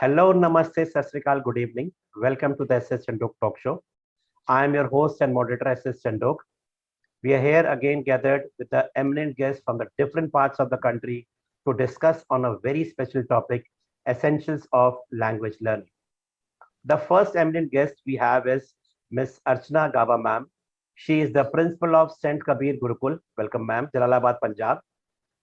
Hello, Namaste, Sasrikal, good evening. Welcome to the S.S.Chandhok talk show. I am your host and moderator, S.S. Chandhok. We are here again gathered with the eminent guests from the different parts of the country to discuss on a very special topic, essentials of language learning. The first eminent guest we have is Miss Archana Gaba ma'am. She is the principal of St. Kabir Gurukul. Welcome, ma'am. Jalalabad, Punjab.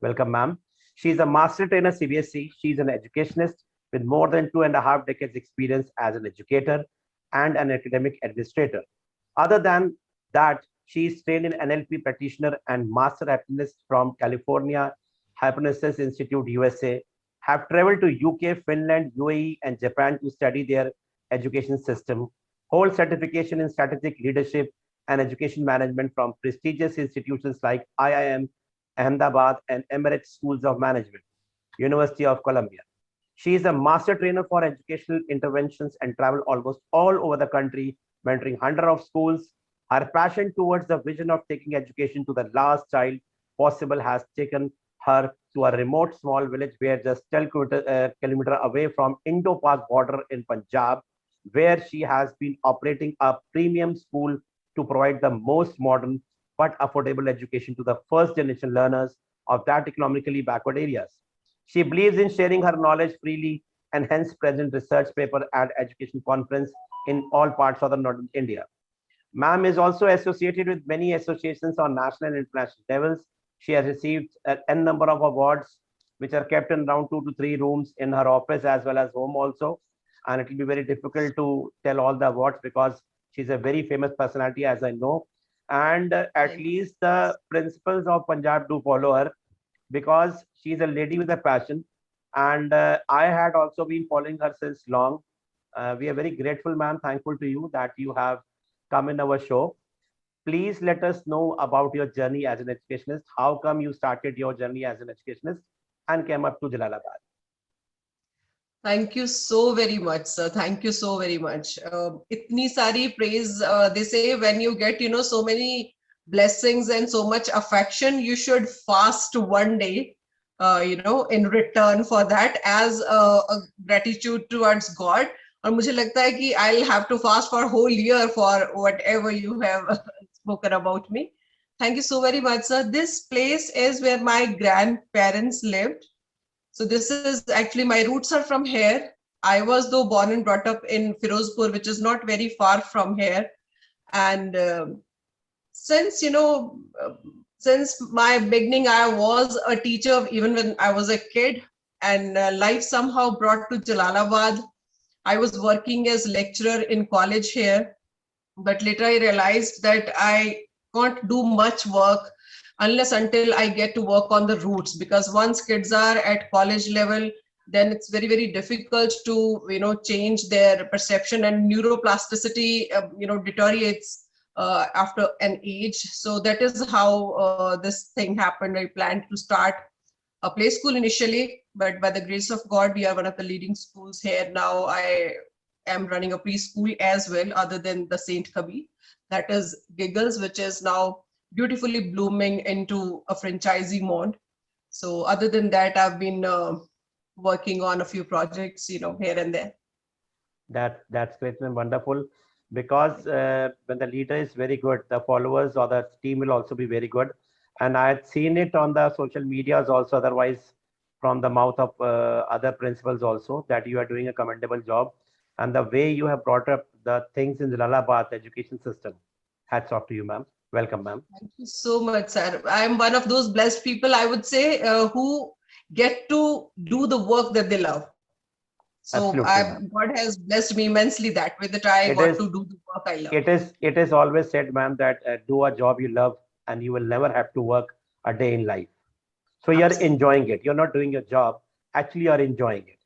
Welcome, ma'am. She is a master trainer CBSE. She is an educationist with more than 2.5 decades experience as an educator and an academic administrator. Other than that, she is trained in NLP practitioner and master happiness from California Happiness Institute, USA. Have traveled to UK, Finland, UAE, and Japan to study their education system. Hold certification in strategic leadership and education management from prestigious institutions like IIM, Ahmedabad, and Emirates Schools of Management, University of Columbia. She is a master trainer for educational interventions and travel almost all over the country, mentoring hundreds of schools. Her passion towards the vision of taking education to the last child possible has taken her to a remote small village where just 10 kilometers away from Indo-Pak border in Punjab, where she has been operating a premium school to provide the most modern but affordable education to the first generation learners of that economically backward areas. She believes in sharing her knowledge freely and hence present research paper and education conference in all parts of the northern India. Ma'am is also associated with many associations on national and international levels. She has received an n number of awards, which are kept in around 2 to 3 rooms in her office as well as home also. And it will be very difficult to tell all the awards because she's a very famous personality, as I know. And at Thank least the principals of Punjab do follow her because she's a lady with a passion. And I had also been following her since long. We are very grateful, ma'am, thankful to you that you have come in our show. Please let us know about your journey as an educationist. How come you started your journey as an educationist and came up to Jalalabad? thank you so very much, sir. Thank you so very much. Itni sari praise. They say when you get, so many blessings and so much affection, you should fast one day, in return for that as a gratitude towards God. और मुझे लगता है कि I'll have to fast for a whole year for whatever you have spoken about me. Thank you so very much, sir. This place is where my grandparents lived. So this is actually my roots are from here. I was though born and brought up in Firozpur, which is not very far from here. And since since my beginning, I was a teacher even when I was a kid. And life somehow brought to Jalalabad. I was working as lecturer in college here, but later I realized that I can't do much work unless until I get to work on the roots, because once kids are at college level, then it's very very difficult to change their perception, and neuroplasticity deteriorates after an age. So that is how this thing happened. I planned to start a play school initially, but by the grace of God, we are one of the leading schools here now. I am running a preschool as well, other than the Saint Kabir. That is Giggles, which is now beautifully blooming into a franchisee mode. So other than that, I've been working on a few projects, here and there. That's great and wonderful because when the leader is very good, the followers or the team will also be very good. And I had seen it on the social medias also, otherwise from the mouth of other principals also, that you are doing a commendable job. And the way you have brought up the things in the Jalalabad education system, hats off to you, ma'am. Welcome, ma'am. Thank you so much, sir. I'm one of those blessed people, I would say, who get to do the work that they love. So Absolutely, ma'am. God has blessed me immensely that way that I It got is to do the work I love. it is always said, ma'am, that do a job you love and you will never have to work a day in life. So you're Absolutely. enjoying it. You're not doing your job. Actually, you're enjoying it.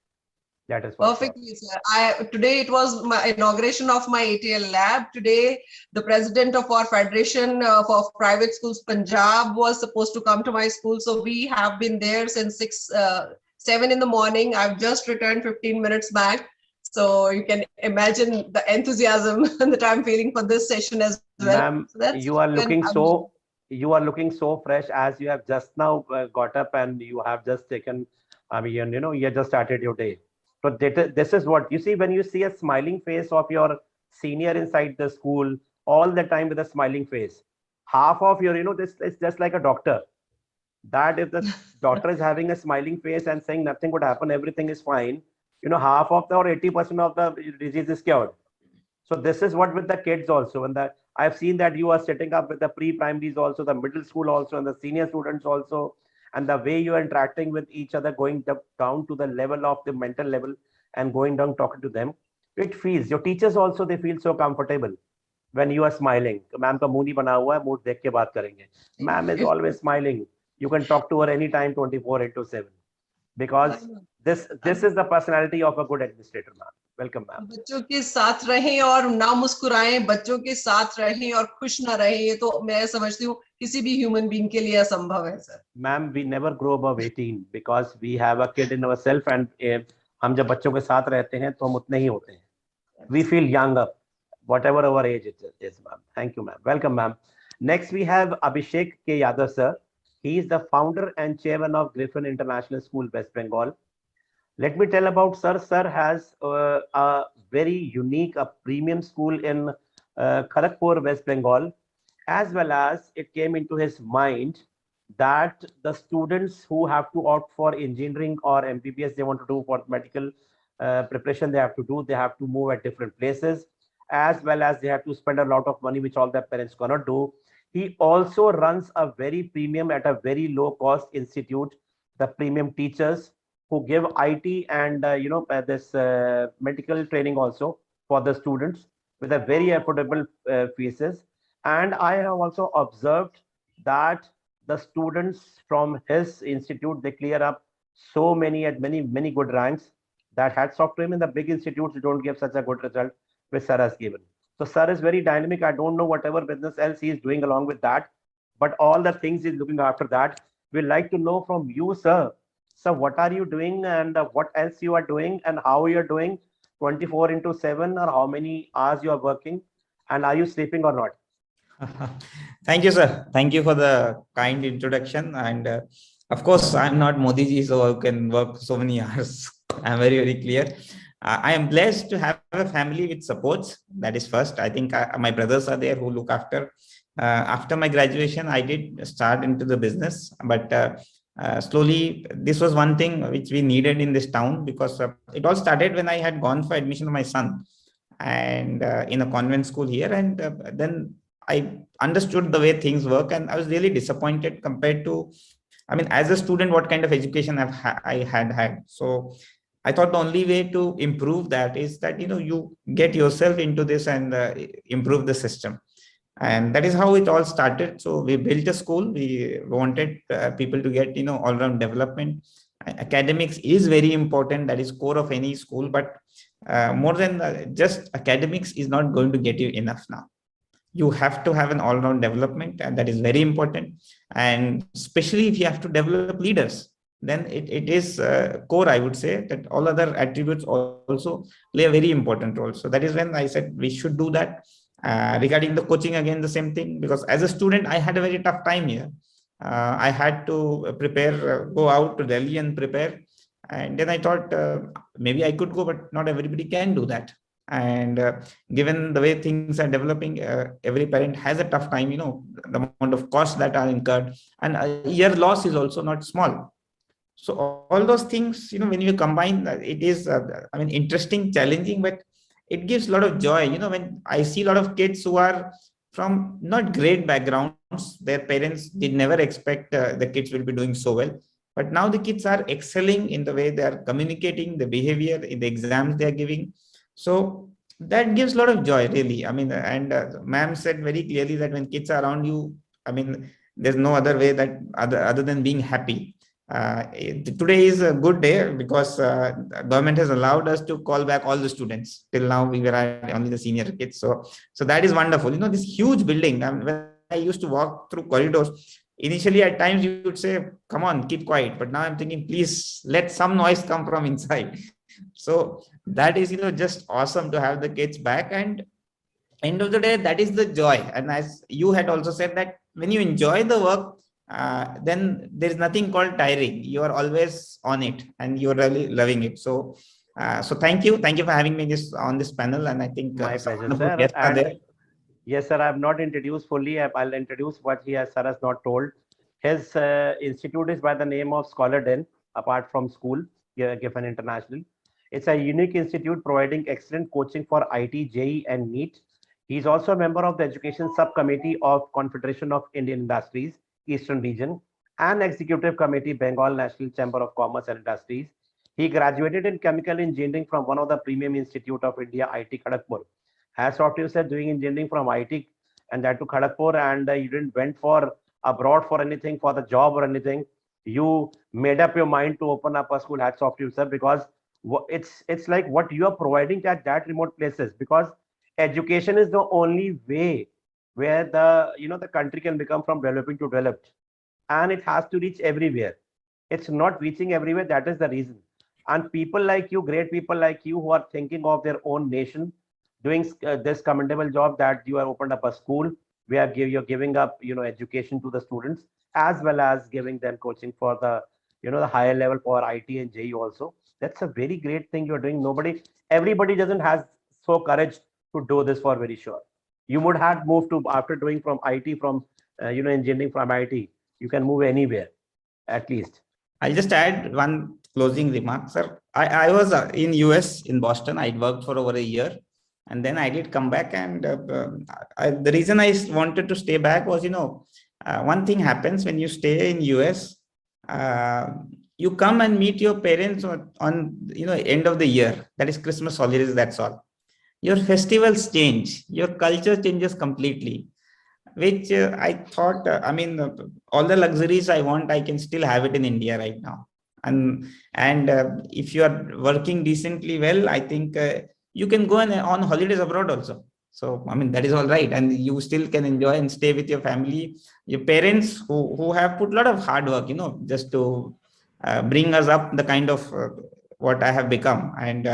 That is for sure. Perfectly, sir. Today it was my inauguration of my ATL lab. Today, the president of our Federation for Private Schools Punjab was supposed to come to my school. So we have been there since 7 in the morning. I've just returned 15 minutes back. So you can imagine the enthusiasm that I'm feeling for this session as well. So Ma'am, that's when I'm you are looking so fresh as you have just now got up and you have just taken, I mean, you just started your day. So this is what you see when you see a smiling face of your senior inside the school all the time with a smiling face. Half of your, this is just like a doctor. That if the doctor is having a smiling face and saying nothing would happen, everything is fine, half of the or 80% of the disease is cured. So this is what with the kids also. And that I've seen that you are setting up with the pre-primaries also, the middle school also, and the senior students also, and the way you are interacting with each other, going down to the level of the mental level and going down talking to them. It feels your teachers also they feel so comfortable when you are smiling. Ma'am का मुंह नहीं बना हुआ है, मुंह देख के बात करेंगे. Ma'am is always smiling. You can talk to her anytime, 24/7, because this is the personality of a good administrator, ma'am. Welcome, ma'am. बच्चों के साथ रहें और ना मुस्कुराएं, बच्चों के साथ रहें और खुश ना रहें, ये तो मैं समझती हूँ किसी भी ह्यूमन बीइंग के लिए असंभव है sir. Ma'am, we never grow above 18 because we have a kid in ourselves, and हम जब बच्चों के साथ रहते हैं तो हम उतने ही होते हैं. We feel younger, whatever our age it is, ma'am. Thank you, ma'am. Welcome, ma'am. Next, we have Abhishek K. Yadav, sir. He is the founder and chairman of Griffin International School, West Bengal. Let me tell about sir. Sir has a very unique, a premium school in Kharagpur, West Bengal, as well as it came into his mind that the students who have to opt for engineering or MBBS, they want to do for medical preparation, they have to move at different places, as well as they have to spend a lot of money, which all their parents cannot do. He also runs a very premium at a very low cost institute, the premium teachers who give IT and this medical training also for the students with a very affordable fees. And I have also observed that the students from his institute, they clear up so many at many good ranks. That hats off to him. In the big institutes don't give such a good result which sir has given. So sir is very dynamic. I don't know whatever business else he is doing along with that, but all the things he's looking after that. We'd like to know from you, sir. So what are you doing, and what else you are doing, and how you're doing 24/7, or how many hours you are working, and are you sleeping or not? Thank you, sir. Thank you for the kind introduction. And of course, I'm not Modi ji, so I can work so many hours. I'm very clear. I am blessed to have a family with supports. That is first. I think my brothers are there who look after. After my graduation, I did start into the business, but slowly, this was one thing which we needed in this town, because it all started when I had gone for admission of my son and in a convent school here. And then I understood the way things work, and I was really disappointed compared to, I mean, as a student, what kind of education I had had. So I thought the only way to improve that is that, you get yourself into this and improve the system. And that is how it all started. So we built a school. We wanted people to get, all-round development. Academics is very important. That is core of any school. But more than just academics is not going to get you enough now. You have to have an all-round development, and that is very important. And especially if you have to develop leaders, then it is core, I would say, that all other attributes also play a very important role. So that is when I said we should do that. Regarding the coaching, again, the same thing, because as a student, I had a very tough time here. I had to prepare, go out to Delhi and prepare. And then I thought maybe I could go, but not everybody can do that. And given the way things are developing, every parent has a tough time, the amount of costs that are incurred, and a year loss is also not small. So all those things, when you combine, it is, interesting, challenging, but it gives a lot of joy. When I see a lot of kids who are from not great backgrounds, their parents did never expect the kids will be doing so well. But now the kids are excelling in the way they are communicating, the behavior, in the exams they are giving. So that gives a lot of joy, really. And ma'am said very clearly that when kids are around you, there's no other way that other than being happy. Today is a good day because government has allowed us to call back all the students. Till now, we were only the senior kids. So that is wonderful. This huge building. When I used to walk through corridors, initially at times you would say, "Come on, keep quiet." But now I'm thinking, please let some noise come from inside. So that is, just awesome to have the kids back. And end of the day, that is the joy. And as you had also said, that when you enjoy the work, then there is nothing called tiring. You are always on it and you're really loving it. So So thank you for having me on this panel, and I think My some pleasure, wonderful sir. guests are there. And yes, sir, I have not introduced fully. I'll introduce what sir has not told. His institute is by the name of Scholar Den, apart from school, given international. It's a unique institute providing excellent coaching for IT, JEE, and NEET. He's also a member of the Education Subcommittee of Confederation of Indian Industries, Eastern Region, and Executive Committee, Bengal National Chamber of Commerce and Industries. He graduated in chemical engineering from one of the premium institute of India, IT Kharagpur. Hats off to you, sir, doing engineering from IT and that to Kharagpur, and you didn't went for abroad for anything, for the job or anything. You made up your mind to open up a school. Hats off to you, sir, because it's like what you are providing at that remote places, because education is the only way where the country can become from developing to developed, and it has to reach everywhere. It's not reaching everywhere. That is the reason. And people like you, great people like you, who are thinking of their own nation, doing this commendable job, that you have opened up a school where you're giving up education to the students, as well as giving them coaching for the higher level for IT and JE also. That's a very great thing you're doing. Everybody doesn't has so courage to do this, for very sure. You would have moved to, after doing from IT, from engineering from IT, you can move anywhere, at least. I'll just add one closing remark, sir. I was in US, in Boston. I worked for over a year, and then I did come back. And the reason I wanted to stay back was, one thing happens when you stay in US. Uh, you come and meet your parents on end of the year. That is Christmas holidays. That's all. Your festivals change. Your culture changes completely, which I thought, all the luxuries I want, I can still have it in India right now. And if you are working decently well, I think you can go on holidays abroad also. So, that is all right. And you still can enjoy and stay with your family, your parents who have put a lot of hard work, just to bring us up the kind of what I have become. And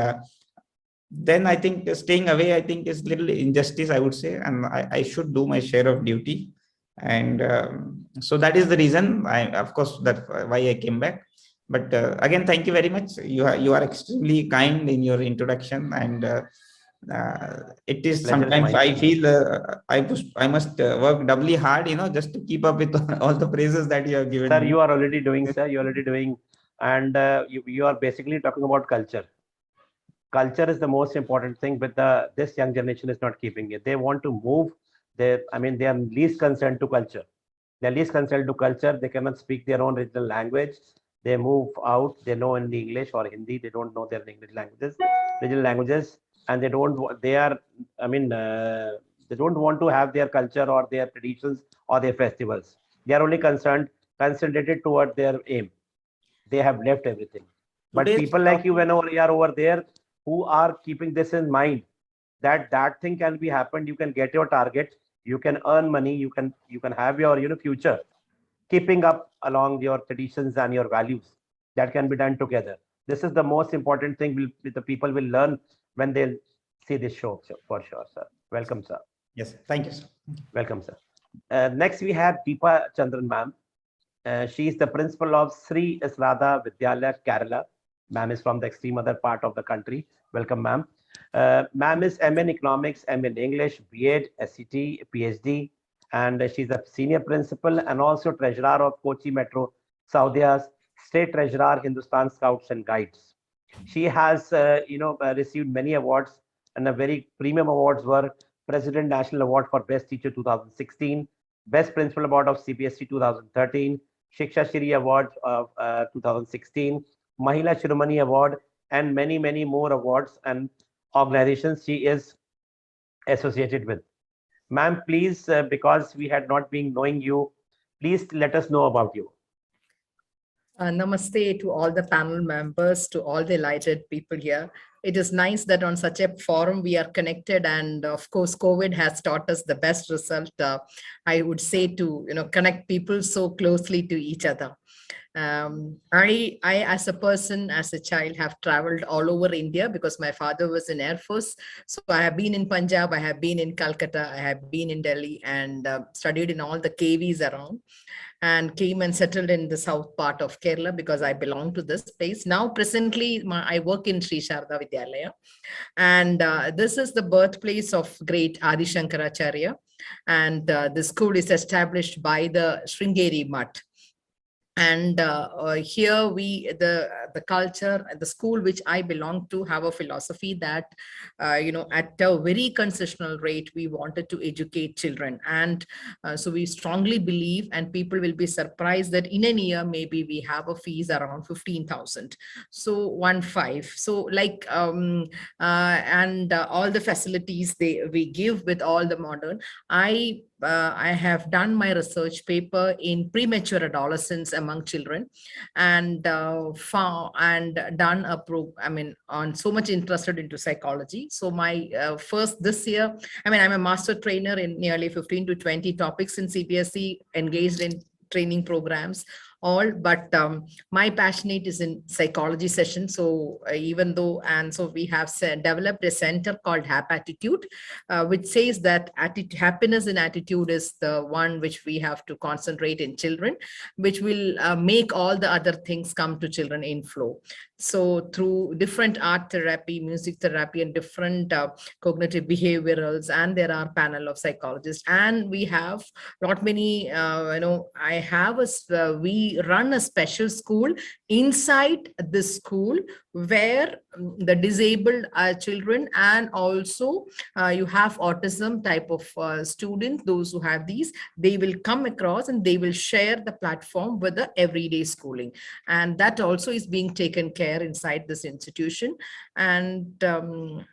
then I think staying away, I think, is little injustice, I would say, and I should do my share of duty. And so that is the reason, of course, that why I came back. But again, thank you very much. You are extremely kind in your introduction, and it is Pleasure is sometimes mine, I sir. feel I must work doubly hard, just to keep up with all the praises that you have given Sir, me. you are already doing, sir. You're already doing, and you are basically talking about culture. Culture is the most important thing, but this young generation is not keeping it. They want to move. They are least concerned to culture. They're least concerned to culture. They cannot speak their own regional language. They move out. They know only English or Hindi. They don't know their English languages, regional languages, and they don't. They are. I mean, they don't want to have their culture or their traditions or their festivals. They are only concentrated toward their aim. They have left everything. But Today's people like you, topic. whenever you are over there, who are keeping this in mind, that that thing can be happened, you can get your target, you can earn money, you can have your future, keeping up along your traditions and your values. That can be done together. This is the most important thing the people will learn when they see this show, for sure, sir. Welcome, sir. Yes, thank you, sir. Welcome, sir. Next, we have Deepa Chandran, ma'am. She is the principal of Sri Israda Vidyalaya, Kerala. Ma'am is from the extreme other part of the country. Welcome, ma'am. Ma'am is M in Economics, M in English, B.Ed, SCT, PhD, and she's a senior principal and also treasurer of Kochi Metro, Saudia's state treasurer, Hindustan Scouts and Guides. She has, received many awards, and a very premium awards were President National Award for Best Teacher 2016, Best Principal Award of CBSE 2013, Shiksha Shri Award of 2016, Mahila Shiromani Award, and many, many more awards and organizations she is associated with. Ma'am, please, because we had not been knowing you, please let us know about you. Namaste to all the panel members, to all the delighted people here. It is nice that on such a forum we are connected, and of course, COVID has taught us the best result. I would say to connect people so closely to each other. I, as a person, as a child, have traveled all over India because my father was in Air Force. So I have been in Punjab, I have been in Calcutta, I have been in Delhi, and studied in all the KVs around. and came and settled in the south part of Kerala because I belong to this place. Now, presently, I work in Sri Sharda Vidyalaya, and this is the birthplace of great Adi Shankaracharya. And the school is established by the Sringeri Mutt. And here the culture and the school which I belong to have a philosophy that at a very concessional rate we wanted to educate children. And so we strongly believe, and people will be surprised, that in a year maybe we have a fees around 15,000, so 1 5. So like and all the facilities we give with all the modern. I have done my research paper in premature adolescence among children, and found and done a on so much interested into psychology. So my first this year, I'm a master trainer in nearly 15 to 20 topics in CBSE, engaged in training programs all, but my passionate is in psychology session. So even though, and so we have developed a center called Hap Attitude, which says that happiness in attitude is the one which we have to concentrate in children, which will make all the other things come to children in flow. So through different art therapy, music therapy, and different cognitive behaviorals, and there are panel of psychologists, and we have not many, I have we run a special school inside this school where the disabled children, and also you have autism type of student, those who have these, they will come across and they will share the platform with the everyday schooling. And that also is being taken care inside this institution. And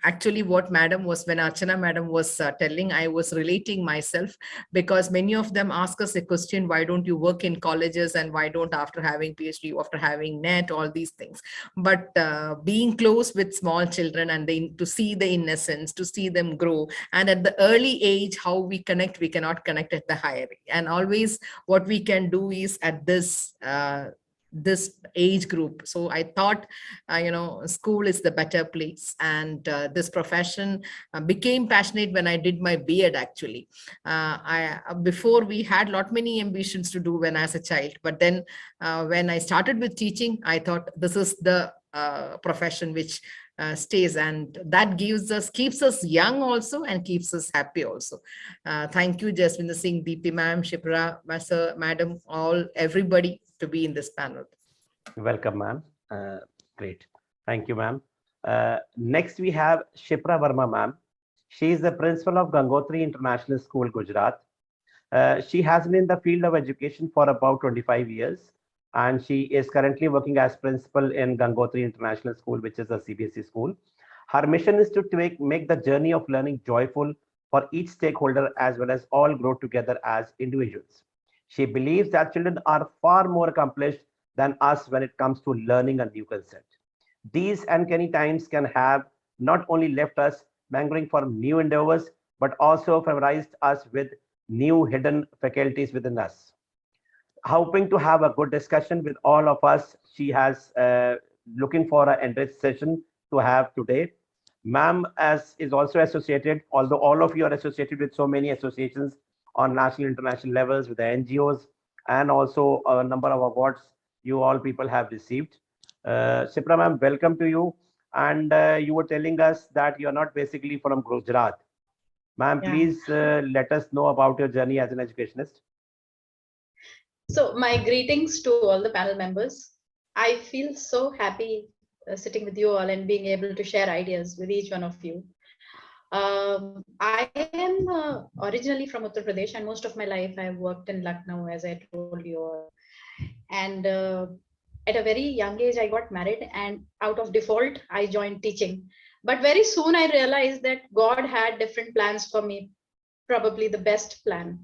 actually what madam was, when Archana madam was telling, I was relating myself, because many of them ask us a question, why don't you work in colleges, and why don't after having PhD, after having net, all these things. But being close with small children, and to see the innocence, to see them grow, and at the early age how we cannot connect at the higher. And always what we can do is at this age group. So I thought school is the better place, and this profession became passionate when I did my B.Ed. Actually, I before we had lot many ambitions to do when as a child, but then when I started with teaching, I thought this is the profession which stays, and that keeps us young also, and keeps us happy also. Thank you, Jaswinder Singh, Deepti ma'am, Shipra, sir, madam, all, everybody to be in this panel. Welcome, ma'am. Great. Thank you, ma'am. Next, we have Shipra Verma, ma'am. She is the principal of Gangotri International School, Gujarat. She has been in the field of education for about 25 years, and she is currently working as principal in Gangotri International School, which is a CBSE school. Her mission is to make the journey of learning joyful for each stakeholder, as well as all grow together as individuals. She believes that children are far more accomplished than us when it comes to learning a new concept. These uncanny times can have not only left us mangling for new endeavors, but also familiarized us with new hidden faculties within us. Hoping to have a good discussion with all of us, she has looking for an enriched session to have today. Ma'am as is also associated, although all of you are associated with so many associations on national, international levels, with the NGOs, and also a number of awards you all people have received. Shipra ma'am, welcome to you. And you were telling us that you are not basically from Gujarat. Ma'am, Yeah. please let us know about your journey as an educationist. So my greetings to all the panel members. I feel so happy sitting with you all and being able to share ideas with each one of you. I am originally from Uttar Pradesh, and most of my life I've worked in Lucknow, as I told you all. And at a very young age, I got married, and out of default, I joined teaching. But very soon, I realized that God had different plans for me, probably the best plan.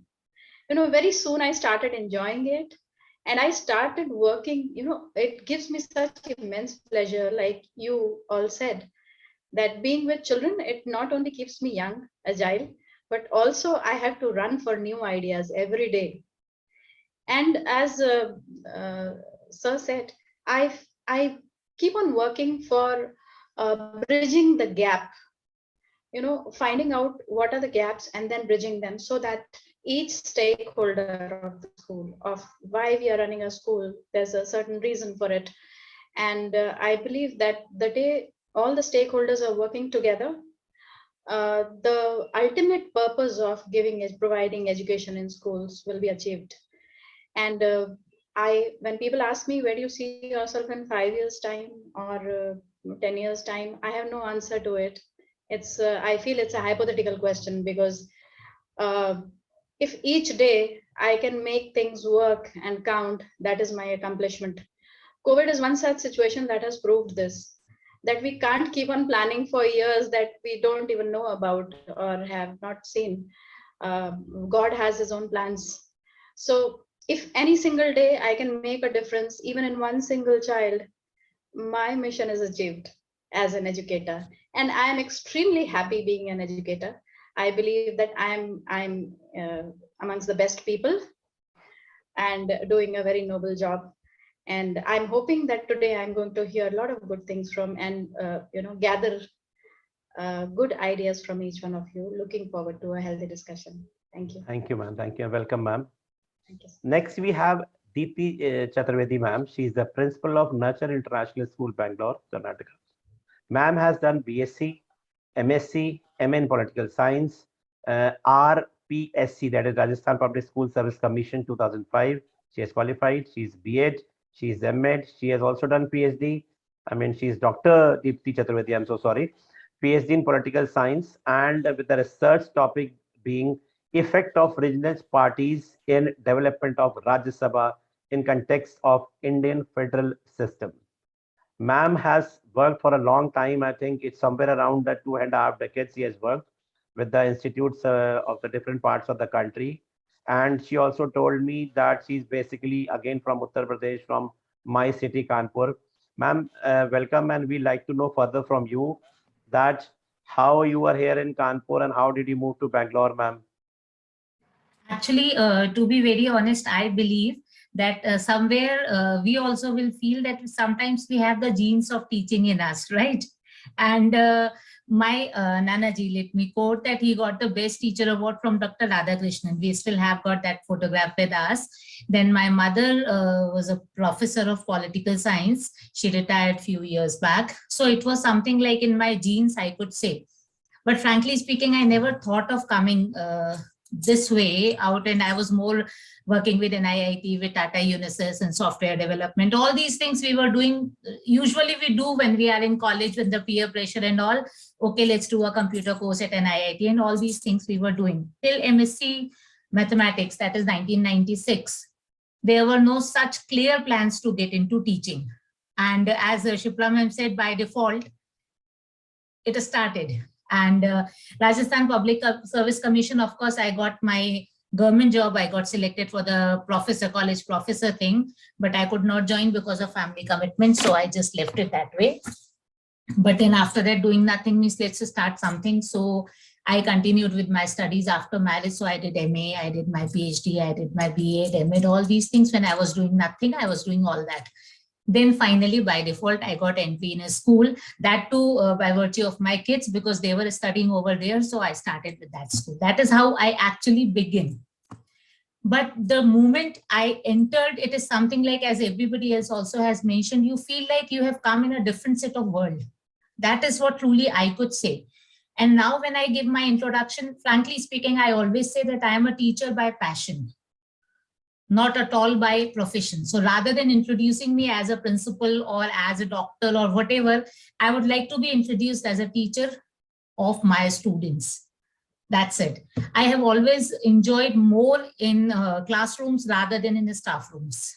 Very soon I started enjoying it, and I started working. It gives me such immense pleasure, like you all said, that being with children, it not only keeps me young, agile, but also I have to run for new ideas every day. And as sir said, I keep on working for bridging the gap finding out what are the gaps and then bridging them, so that each stakeholder of the school, of why we are running a school, there's a certain reason for it. And I believe that the day all the stakeholders are working together, the ultimate purpose of providing education in schools will be achieved. And when people ask me, where do you see yourself in 5 years time or 10 years time, I have no answer to it. I feel it's a hypothetical question, because uh, if each day I can make things work and count, that is my accomplishment. COVID is one such situation that has proved this, that we can't keep on planning for years that we don't even know about or have not seen. God has his own plans. So if any single day I can make a difference, even in one single child, my mission is achieved as an educator. And I am extremely happy being an educator. I believe that I'm amongst the best people and doing a very noble job. And I'm hoping that today I'm going to hear a lot of good things from, and gather good ideas from each one of you. Looking forward to a healthy discussion. Thank you. Thank you, ma'am. Thank you. Welcome, ma'am. Thank you. Next, we have Deepti Chaturvedi, ma'am. She is the principal of Nurture International School, Bangalore, Karnataka. Ma'am has done BSc, MSc, MA in Political Science, RPSC, that is Rajasthan Public School Service Commission 2005. She has qualified. She is B.Ed. She is M.Ed. She has also done PhD. I mean, she is Dr. Deepti Chaturvedi. I'm so sorry. PhD in Political Science, and with the research topic being effect of regional parties in development of Rajya Sabha in context of Indian federal system. Ma'am has worked for a long time. I think it's somewhere around the 2.5 decades she has worked with the institutes of the different parts of the country. And she also told me that she's basically again from Uttar Pradesh, from my city, Kanpur. Ma'am, welcome, and we'd like to know further from you that how you are here in Kanpur and how did you move to Bangalore, ma'am? Actually, to be very honest, I believe that somewhere we also will feel that sometimes we have the genes of teaching in us, right? And my Nanaji, let me quote that he got the best teacher award from Dr. Radhakrishnan. We still have got that photograph with us. Then my mother was a professor of political science. She retired few years back. So it was something like in my genes, I could say. But frankly speaking, I never thought of coming this way out, and I was more working with NIIT, with Tata Unisys and software development. All these things we were doing, usually we do when we are in college with the peer pressure and all. Okay, let's do a computer course at NIIT, and all these things we were doing. Till MSc Mathematics, that is 1996, there were no such clear plans to get into teaching. And as Shipla ma'am said, by default, it started. And Rajasthan Public Service Commission, of course, I got my government job. I got selected for the college professor thing, but I could not join because of family commitments. So I just left it that way. But then after that, doing nothing means let's start something. So I continued with my studies after marriage. So I did MA, I did my PhD, I did my BA, MA, all these things. When I was doing nothing, I was doing all that. Then finally, by default, I got entry in a school, that too by virtue of my kids, because they were studying over there. So I started with that school. That is how I actually begin. But the moment I entered, it is something like, as everybody else also has mentioned, you feel like you have come in a different set of world. That is what truly I could say. And now when I give my introduction, frankly speaking, I always say that I am a teacher by passion, not at all by profession. So rather than introducing me as a principal or as a doctor or whatever, I would like to be introduced as a teacher of my students. That's it. I have always enjoyed more in classrooms rather than in the staff rooms.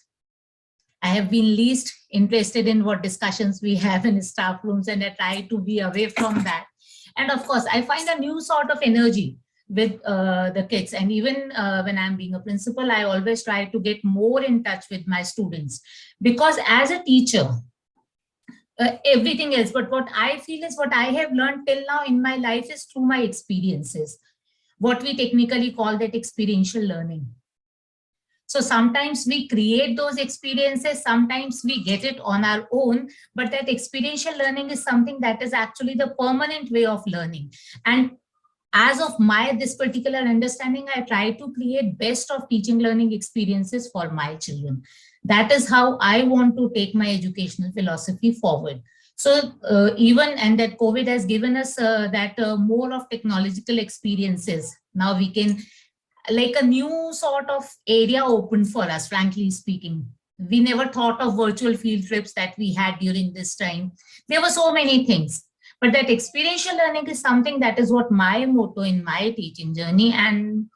I have been least interested in what discussions we have in staff rooms, and I try to be away from that. And of course, I find a new sort of energy with the kids. And even when I'm being a principal, I always try to get more in touch with my students, because as a teacher, everything else, but what I feel is what I have learned till now in my life is through my experiences, what we technically call that experiential learning. So sometimes we create those experiences, sometimes we get it on our own, but that experiential learning is something that is actually the permanent way of learning. And as of my this particular understanding, I try to create best of teaching learning experiences for my children. That is how I want to take my educational philosophy forward. So even and that COVID has given us that more of technological experiences. Now we can, like, a new sort of area open for us, frankly speaking. We never thought of virtual field trips that we had during this time. There were so many things, but that experiential learning is something that is what my motto in my teaching journey. And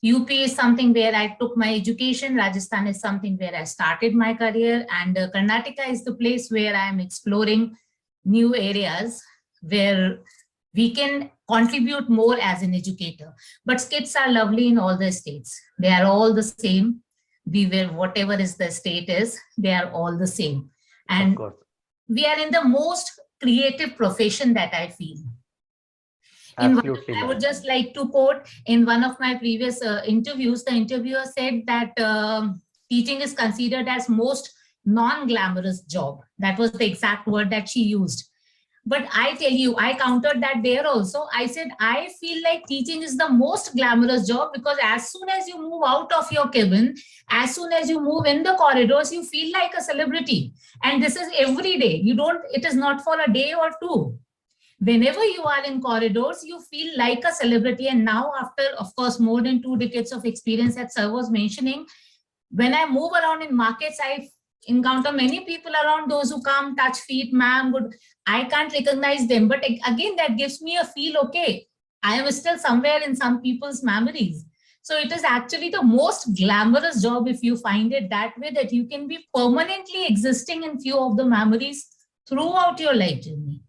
UP is something where I took my education. Rajasthan is something where I started my career. And Karnataka is the place where I am exploring new areas where we can contribute more as an educator. But kids are lovely in all the states. They are all the same. We were, whatever is the state is, they are all the same. Of And course. we are in the most creative profession that I feel. Absolutely, I would ma'am. just like to quote in one of my previous interviews, the interviewer said that teaching is considered as most non-glamorous job. That was the exact word that she used. But I tell you, I countered that there also. I said, I feel like teaching is the most glamorous job, because as soon as you move out of your cabin, as soon as you move in the corridors, you feel like a celebrity. And this is every day. You don't, it is not for a day or two. Whenever you are in corridors, you feel like a celebrity. And now, after, of course, more than 2 decades of experience that Sir was mentioning, when I move around in markets, I encounter many people around, those who come, touch feet, ma'am, good. I can't recognize them. But again, that gives me a feel, okay, I am still somewhere in some people's memories. So it is actually the most glamorous job, if you find it that way, that you can be permanently existing in few of the memories throughout your life journey.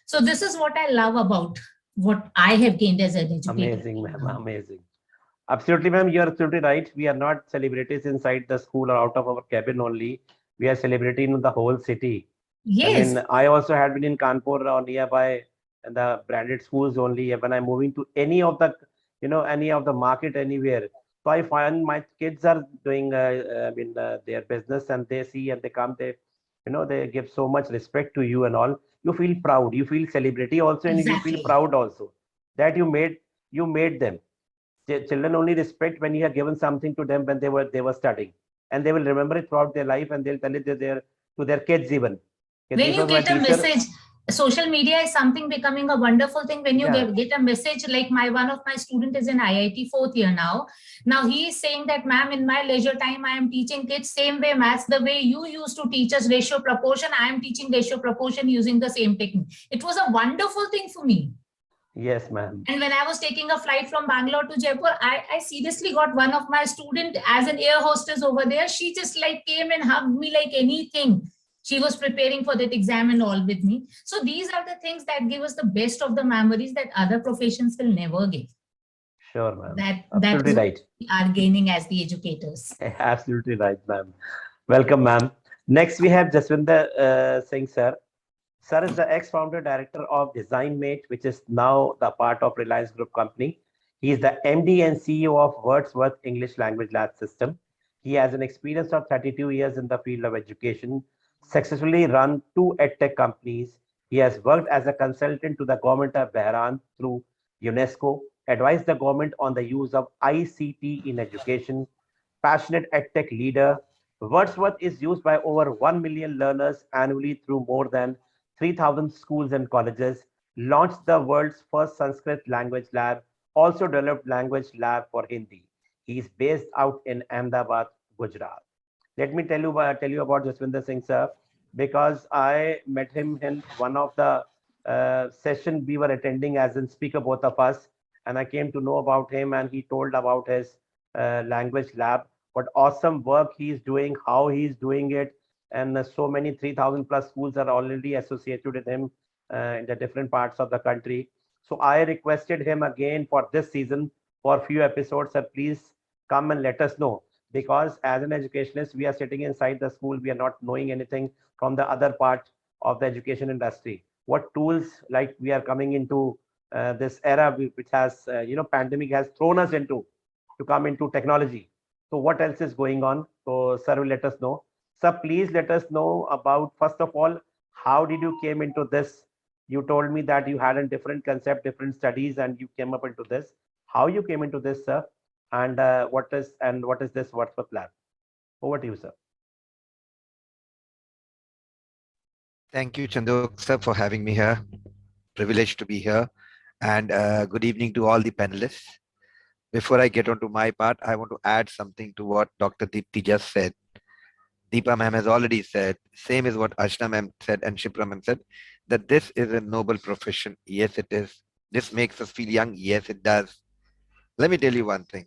So this is what I love about what I have gained as an educator. Amazing, ma'am. Amazing. Absolutely, ma'am. You're absolutely right. We are not celebrities inside the school or out of our cabin only. We are celebrating in the whole city. I Yes, mean, I also had been in Kanpur or nearby and the branded schools only. When I'm moving to any of the, any of the market anywhere, so I find my kids are doing, their business, and they see and they come, they give so much respect to you and all. You feel proud, you feel celebrity also, and you feel exactly. proud also that you made them. Children only respect when you have given something to them when they were studying, and they will remember it throughout their life, and they'll tell it to their kids even. Okay, When this you was my get a teacher. message, social media is something becoming a wonderful thing. When you Yeah, get a message, like my one of my student is in IIT fourth year now. Now he is saying that, ma'am, in my leisure time, I am teaching kids same way, maths, the way you used to teach us ratio proportion. I am teaching ratio proportion using the same technique. It was a wonderful thing for me. yes, ma'am. And when I was taking a flight from Bangalore to Jaipur, I seriously got one of my student as an air hostess over there. She just like came and hugged me like anything. She was preparing for that exam and all with me. So these are the things that give us the best of the memories that other professions will never give. Sure, ma'am. That Absolutely is what right. we are gaining as the educators. Absolutely right, ma'am. Welcome, ma'am. Next, we have Jaswinder Singh, sir. Sir is the ex-founder director of DesignMate, which is now the part of Reliance Group company. He is the MD and CEO of Wordsworth English Language Lab System. He has an experience of 32 years in the field of education, successfully run two edtech companies. He has worked as a consultant to the government of Bahrain through UNESCO, advised the government on the use of ICT in education, passionate edtech leader. Wordsworth is used by over 1 million learners annually through more than 3,000 schools and colleges, launched the world's first Sanskrit language lab, also developed language lab for Hindi. He is based out in Ahmedabad, Gujarat. Let me tell you about Jaswinder Singh, sir, because I met him in one of the session we were attending as in speaker, both of us, and I came to know about him, and he told about his language lab, what awesome work he is doing, how he is doing it, and so many 3,000 plus schools are already associated with him in the different parts of the country. So I requested him again for this season for a few episodes. Sir, please come and let us know, because as an educationist, we are sitting inside the school, we are not knowing anything from the other part of the education industry. What tools, like we are coming into this era which has pandemic has thrown us into to come into technology. So what else is going on? So sir will let us know. Sir, please let us know about, first of all, how did you came into this? You told me that you had a different concept, different studies, and you came up into this. How you came into this, sir? And what is this? What's the plan? Over to you, sir. Thank you, Chandok sir, for having me here. Privileged to be here. And good evening to all the panelists. Before I get on to my part, I want to add something to what Dr. Deepti just said. Deepa ma'am has already said, same as what Ashna ma'am said and Shipra ma'am said, that this is a noble profession. Yes, it is. This makes us feel young. Yes, it does. Let me tell you one thing.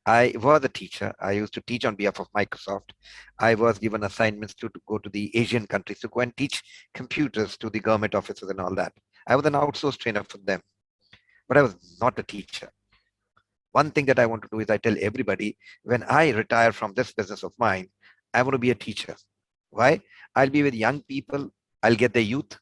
I was a teacher. I used to teach on behalf of Microsoft. I was given assignments to go to the Asian countries to go and teach computers to the government offices and all that. I was an outsourced trainer for them, but I was not a teacher. One thing that I want to do is I tell everybody when I retire from this business of mine, I want to be a teacher. Why? I'll be with young people, I'll get the youth,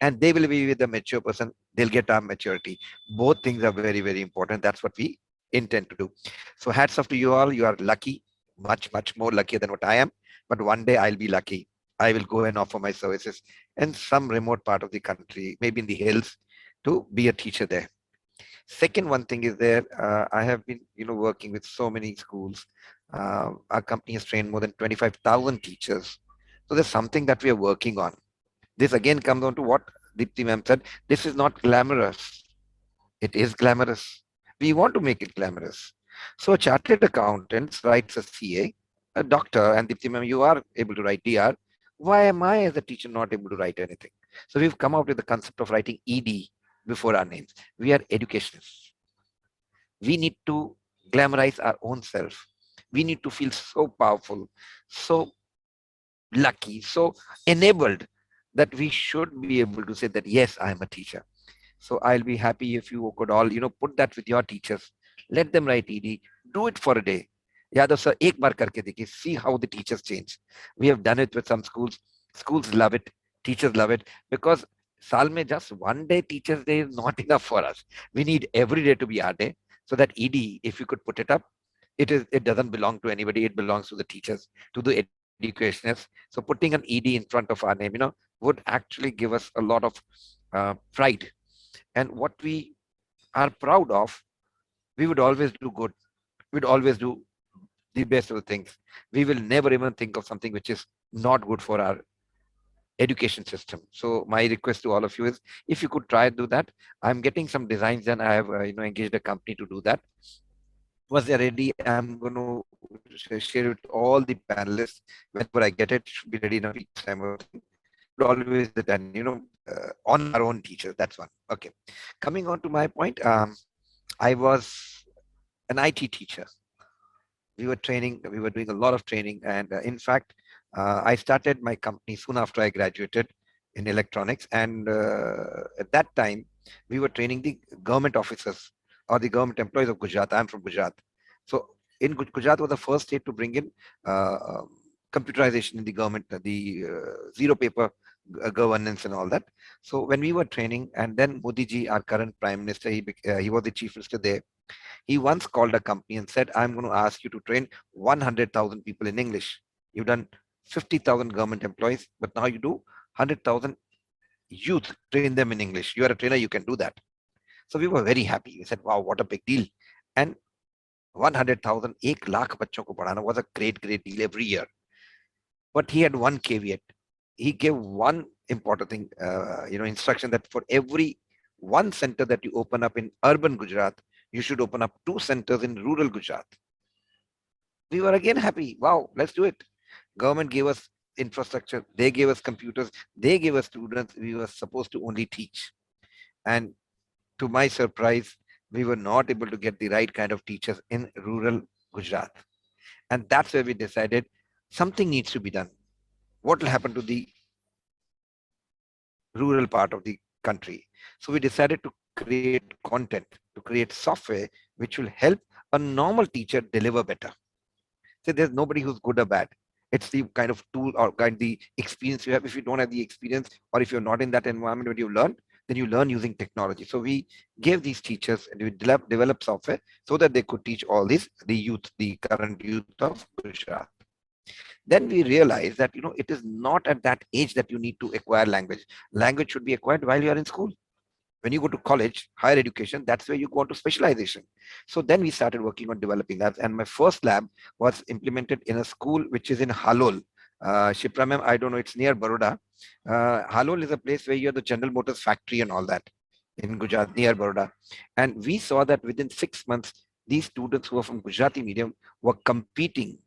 and they will be with the mature person, they'll get our maturity. Both things are very, very important. That's what we intend to do. So hats off to you all. You are lucky, much, much more luckier than what I am. But one day I'll be lucky. I will go and offer my services in some remote part of the country, maybe in the hills, to be a teacher there. Second one thing is there, I have been, working with so many schools. Our company has trained more than 25,000 teachers. So there's something that we are working on. This again comes on to what Deepti ma'am said. This is not glamorous. It is glamorous. We want to make it glamorous. So a chartered accountant writes a CA, a doctor, and Deepti ma'am, you are able to write DR. Why am I as a teacher not able to write anything? So we've come out with the concept of writing ED before our names. We are educationists. We need to glamorize our own self. We need to feel so powerful, so lucky, so enabled that we should be able to say that, yes, I am a teacher. So I'll be happy if you could all, put that with your teachers. Let them write ED. Do it for a day. Yadav sir, ek bar karke dekhiye. See how the teachers change. We have done it with some schools. Schools love it. Teachers love it because saal mein just one day teachers day is not enough for us. We need every day to be our day. So that ED, if you could put it up, it doesn't belong to anybody. It belongs to the teachers, to the educationists. So putting an ED in front of our name, would actually give us a lot of pride. And what we are proud of, we would always do good. We'd always do the best of the things. We will never even think of something which is not good for our education system. So my request to all of you is, if you could try to do that. I'm getting some designs and I have engaged a company to do that. Once they're ready, I'm going to share it with all the panelists. Whenever I get it, should be ready in a week's time or something. We would always do it and honor our own teachers. That's one. Okay. Coming on to my point, I was an IT teacher. We were training, we were doing a lot of training. And in fact, I started my company soon after I graduated in electronics. And at that time, we were training the government officers or the government employees of Gujarat. I'm from Gujarat. So in Gujarat was the first state to bring in computerization in the government, the zero paper governance and all that. So when we were training, and then Modi ji, our current prime minister, he was the chief minister there. He once called a company and said, I'm going to ask you to train 100,000 people in English. You've done 50,000 government employees, but now you do 100,000 youth, train them in English. You are a trainer, you can do that. So we were very happy. We said, wow, what a big deal. And 100,000, 1 lakh bachon ko padhana was a great, great deal every year. But he had one caveat. He gave one important thing, instruction that for every one center that you open up in urban Gujarat, you should open up 2 centers in rural Gujarat. We were again happy. Wow, let's do it. Government gave us infrastructure. They gave us computers. They gave us students. We were supposed to only teach. And to my surprise, we were not able to get the right kind of teachers in rural Gujarat. And that's where we decided something needs to be done. What will happen to the rural part of the country? So we decided to create content, to create software which will help a normal teacher deliver better. So there's nobody who's good or bad. It's the kind of tool or kind of the experience you have. If you don't have the experience, or if you're not in that environment when you learn, then you learn using technology. So we gave these teachers and we developed software so that they could teach all this, the youth, the current youth of Gujarat. Then we realized that, it is not at that age that you need to acquire language. Language should be acquired while you are in school. When you go to college, higher education, that's where you go to specialization. So then we started working on developing labs. And my first lab was implemented in a school which is in Halol. Shipra ma'am, I don't know, it's near Baroda. Halol is a place where you have the General Motors factory and all that in Gujarat, near Baroda. And we saw that within 6 months, these students who are from Gujarati medium were competing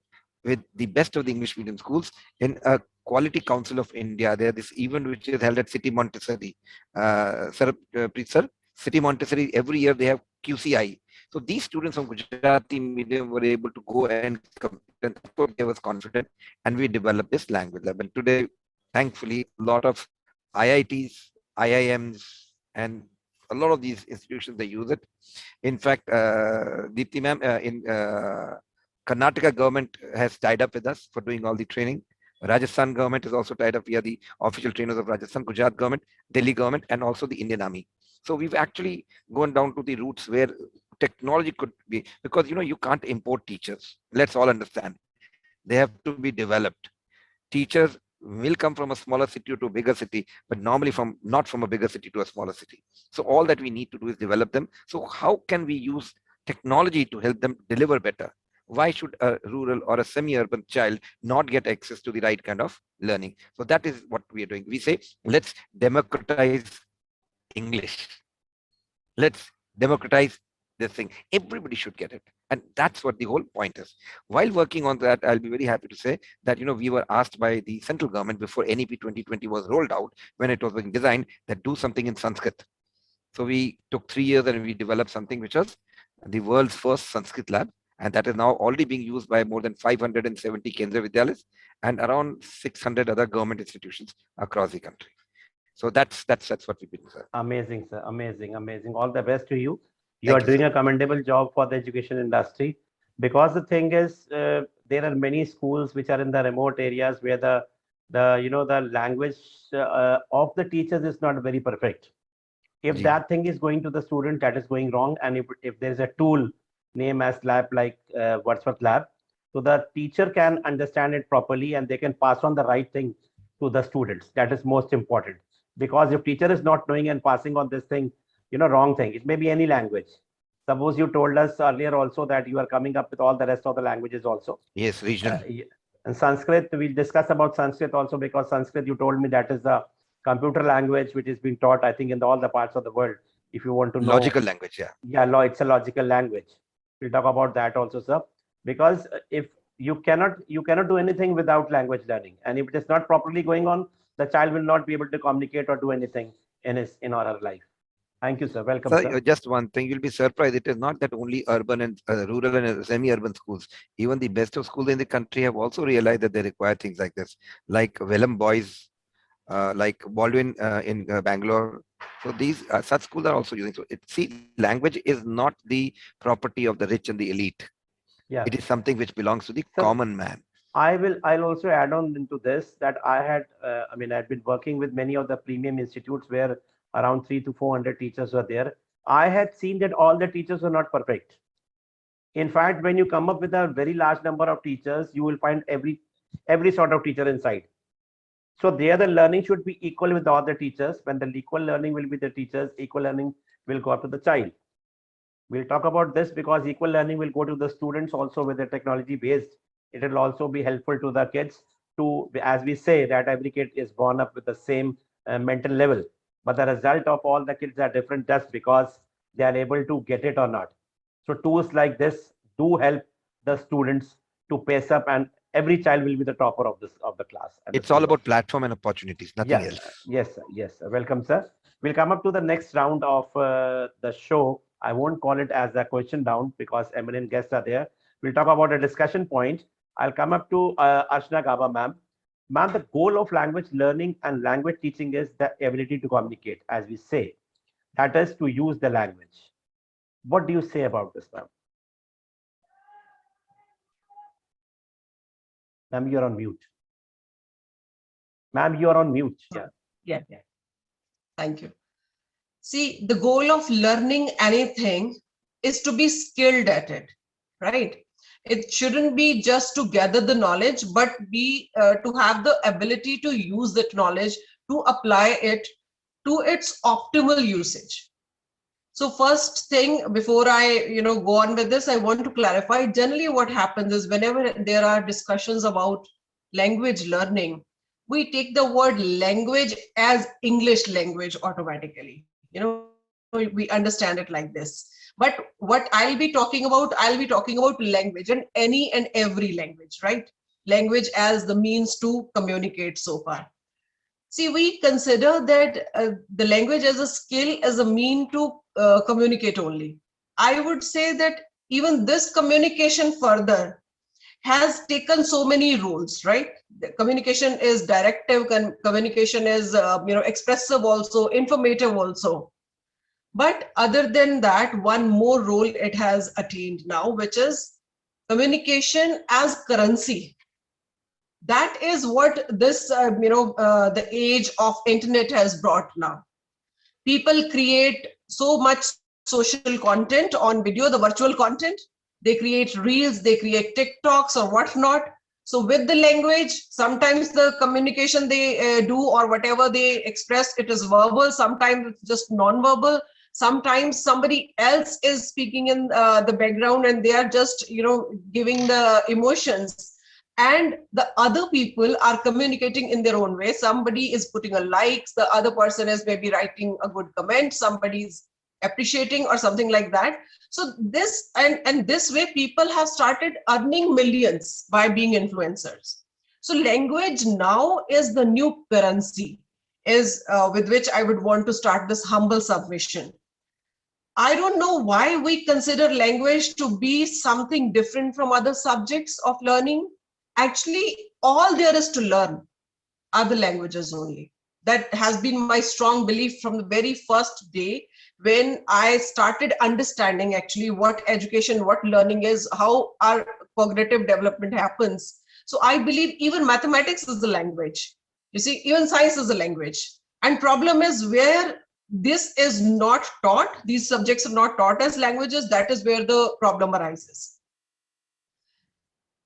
with the best of the English medium schools in a Quality Council of India. There, this event which is held at City Montessori. Preet sir, City Montessori, every year they have QCI. So these students from Gujarati medium were able to go and compete, and that's what gave us confidence. And we developed this language lab. And today, thankfully, a lot of IITs, IIMs, and a lot of these institutions, they use it. In fact, Deepthi ma'am, in Karnataka government has tied up with us for doing all the training. Rajasthan government is also tied up via the official trainers of Rajasthan, Gujarat government, Delhi government, and also the Indian Army. So we've actually gone down to the roots where technology could be, because you can't import teachers. Let's all understand. They have to be developed. Teachers will come from a smaller city to a bigger city, but normally not from a bigger city to a smaller city. So all that we need to do is develop them. So how can we use technology to help them deliver better? Why should a rural or a semi-urban child not get access to the right kind of learning? So that is what we are doing. We say, let's democratize English. Let's democratize this thing. Everybody should get it. And that's what the whole point is. While working on that, I'll be very happy to say that, we were asked by the central government before NEP 2020 was rolled out, when it was being designed, that do something in Sanskrit. So we took 3 years and we developed something which was the world's first Sanskrit lab. And that is now already being used by more than 570 Kendriya Vidyalayas and around 600 other government institutions across the country. So that's what we've been doing, sir. Amazing, sir. Amazing, amazing. All the best to you. You Thank are you, doing sir. a commendable job for the education industry, because the thing is, there are many schools which are in the remote areas where the language of the teachers is not very perfect. If Ji. that thing is going to the student, that is going wrong. And if there is a tool name as lab, like Wordsworth Lab, so the teacher can understand it properly and they can pass on the right thing to the students. That is most important. Because if teacher is not knowing and passing on this thing, wrong thing, it may be any language. Suppose you told us earlier also that you are coming up with all the rest of the languages also. Yes, regional. And Sanskrit, we'll discuss about Sanskrit also, because Sanskrit, you told me, that is the computer language which is being taught, I think, in all the parts of the world. If you want to know. Logical language, yeah. Yeah, it's a logical language. We'll talk about that also, sir. Because if you cannot do anything without language learning. And if it is not properly going on, the child will not be able to communicate or do anything in or her life. Thank you, sir. Welcome, So sir. just one thing, you'll be surprised. It is not that only urban and rural and semi-urban schools. Even the best of schools in the country have also realized that they require things like this, like Vellum Boys, like Baldwin in Bangalore. So these such schools are also using. So language is not the property of the rich and the elite. Yeah. It is something which belongs to the Sir, common man. I'll also add on into this that I've been working with many of the premium institutes where around 300 to 400 teachers were there. I had seen that all the teachers were not perfect. In fact, when you come up with a very large number of teachers, you will find every sort of teacher inside. So there the learning should be equal with all the teachers. When the equal learning will be the teachers, equal learning will go up to the child. We'll talk about this because equal learning will go to the students also with the technology based. It will also be helpful to the kids to, as we say, that every kid is born up with the same mental level. But the result of all the kids are different just because they are able to get it or not. So tools like this do help the students to pace up, and every child will be the topper of the class. It's all about platform and opportunities, nothing Yeah, else. yes, sir. Yes, sir. Welcome, sir. We'll come up to the next round of the show. I won't call it as a question round because eminent guests are there. We'll talk about a discussion point. I'll come up to Archana Gaba, ma'am. Ma'am, the goal of language learning and language teaching is the ability to communicate, as we say. That is to use the language. What do you say about this, ma'am? Ma'am, you're on mute. Ma'am, you're on mute. Yeah. Yeah. Thank you. See, the goal of learning anything is to be skilled at it, right? It shouldn't be just to gather the knowledge, but be to have the ability to use that knowledge, to apply it to its optimal usage. So first thing, before I go on with this, I want to clarify. Generally, what happens is whenever there are discussions about language learning, we take the word language as English language automatically. We understand it like this. But what I'll be talking about language, and any and every language, right? Language as the means to communicate so far. See, we consider that the language as a skill, as a mean to communicate only. I would say that even this communication further has taken so many roles, right? The communication is directive, communication is expressive also, informative also. But other than that, one more role it has attained now, which is communication as currency. That is what this the age of internet has brought now. People create so much social content on video, the virtual content. They create reels, they create TikToks or whatnot. So with the language, sometimes the communication they do or whatever they express, it is verbal, sometimes it's just non-verbal. Sometimes somebody else is speaking in the background and they are just giving the emotions, and the other people are communicating in their own way. Somebody is putting a likes, the other person is maybe writing a good comment, somebody's appreciating or something like that. So this and this way people have started earning millions by being influencers. So language now is the new currency, is with which I would want to start this humble submission. I don't know why we consider language to be something different from other subjects of learning. Actually, all there is to learn are the languages only. That has been my strong belief from the very first day when I started understanding actually what education, what learning is, how our cognitive development happens. So I believe even mathematics is a language. You see, even science is a language. And problem is where this is not taught, these subjects are not taught as languages, that is where the problem arises.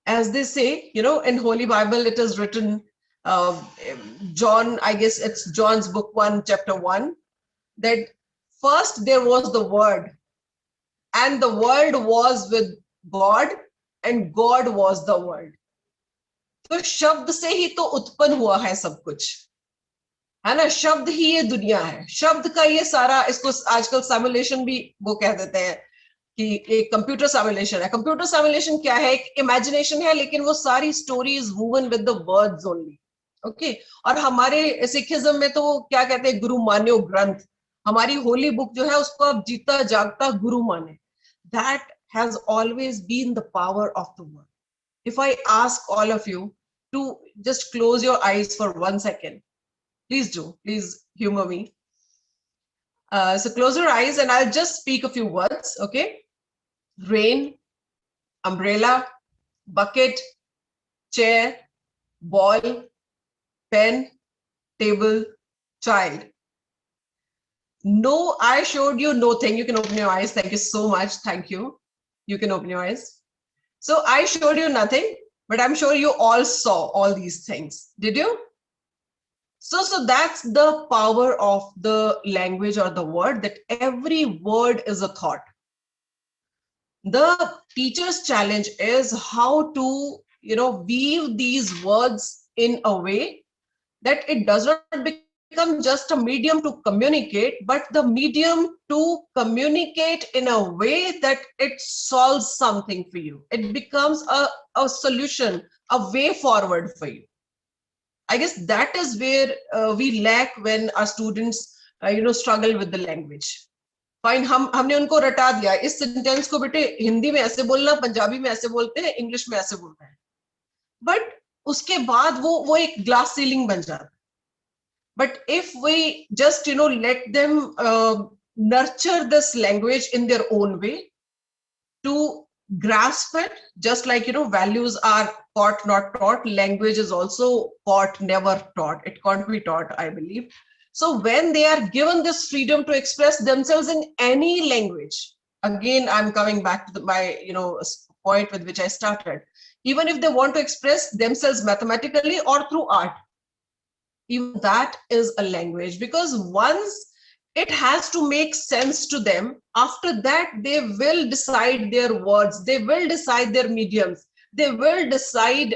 As they say, in Holy Bible, it is written, John, I guess it's John's book 1, chapter 1, that first there was the Word, and the Word was with God, and God was the Word. तो शब्द से ही तो उत्पन्न हुआ है सब कुछ, है ना? शब्द ही ये दुनिया है, शब्द का ये सारा, इसको आजकल सिमुलेशन भी वो कह देते हैं कि एक कंप्यूटर सिमुलेशन है. कंप्यूटर सिमुलेशन क्या है? एक इमेजिनेशन है, लेकिन वो सारी story is woven with the words only. Okay. और हमारे सिखिज्म में तो वो क्या कहते हैं, गुरु मान्यो ग्रंथ. हमारी होली बुक जो है उसको आप जीता जागता गुरु माने. That has always been the power of the word. If I ask all of you to just close your eyes for 1 second, please do, please humor me. So close your eyes and I'll just speak a few words, okay? Rain, umbrella, bucket, chair, ball, pen, table, child. No, I showed you no thing. You can open your eyes. Thank you so much. Thank you. You can open your eyes. So I showed you nothing, but I'm sure you all saw all these things. Did you? So that's the power of the language or the word, that every word is a thought. The teacher's challenge is how to, weave these words in a way that it does not become just a medium to communicate, but the medium to communicate in a way that it solves something for you. It becomes a solution, a way forward for you. I guess that is where we lack when our students, struggle with the language. Fine, हमने उनको रटा दिया, इस sentence को बेटे हिंदी में ऐसे बोलना, पंजाबी में ऐसे बोलते हैं, इंग्लिश में ऐसे बोलते हैं. But उसके बाद वो एक glass ceiling बन जाता. But if we just, let them nurture this language in their own way to grasp it, just like, values are taught, not taught, language is also taught, never taught. It can't be taught, I believe. So when they are given this freedom to express themselves in any language, again, I'm coming back to my point with which I started. Even if they want to express themselves mathematically or through art, even that is a language, because once it has to make sense to them, after that they will decide their words, they will decide their mediums, they will decide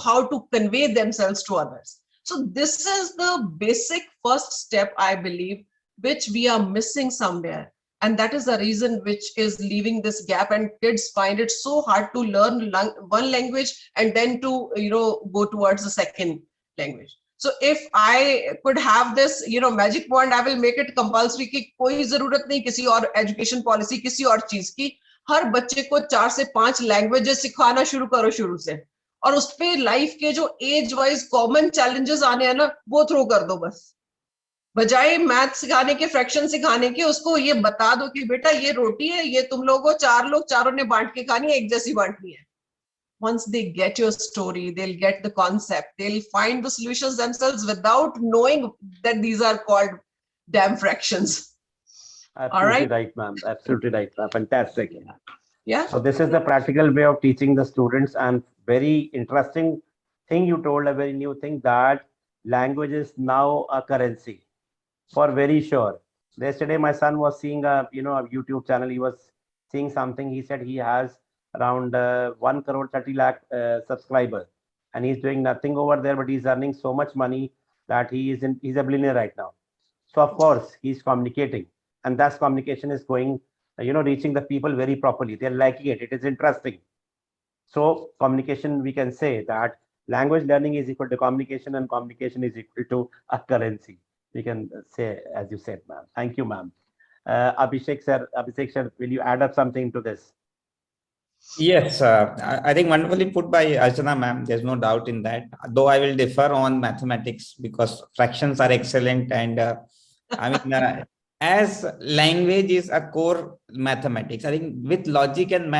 how to convey themselves to others. So this is the basic first step, I believe, which we are missing somewhere, and that is the reason which is leaving this gap, and kids find it so hard to learn one language and then to go towards the second language. So if I could have this magic wand, I will make it compulsory कि कोई जरूरत नहीं किसी और education policy किसी और चीज की, हर बच्चे को 4 से 5 लैंग्वेजेस सिखाना शुरू करो शुरू से, और उस पे लाइफ के जो एज वाइज कॉमन चैलेंजेस आने हैं ना, वो थ्रो कर दो बस, बजाय मैथ सिखाने के, फ्रैक्शन सिखाने के, उसको ये बता दो कि बेटा ये रोटी है, ये तुम लोगों 4 लोग चारों ने बांट के खानी है, एक जैसी बांटनी है. Once they get your story, they'll get the concept, they'll find the solutions themselves without knowing that these are called damn fractions. Absolutely All right. right, ma'am. Absolutely right, ma'am. Fantastic. Yeah. So this is the practical way of teaching the students, and very interesting thing you told, a very new thing, that language is now a currency, for very sure. Yesterday, my son was seeing a a YouTube channel. He was seeing something. He said he has around 1 crore 30 lakh subscribers, and he's doing nothing over there, but he's earning so much money that he's a billionaire right now. So of course he's communicating, and that's communication is going reaching the people very properly. They're liking it. It is interesting. So communication, we can say that language learning is equal to communication, and communication is equal to a currency, we can say, as you said, ma'am. Thank you, ma'am. Abhishek sir, will you add up something to this? Yes, I think wonderfully put by Archana ma'am. There's no doubt in that. Though I will differ on mathematics because fractions are excellent, and I mean, as language is a core mathematics, I think with logic and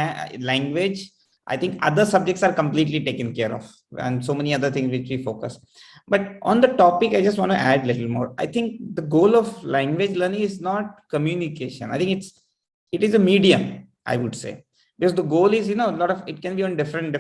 language, I think other subjects are completely taken care of, and so many other things which we focus. But on the topic, I just want to add a little more. I think the goal of language learning is not communication. I think it is a medium, I would say, because the goal is a lot of it can be on different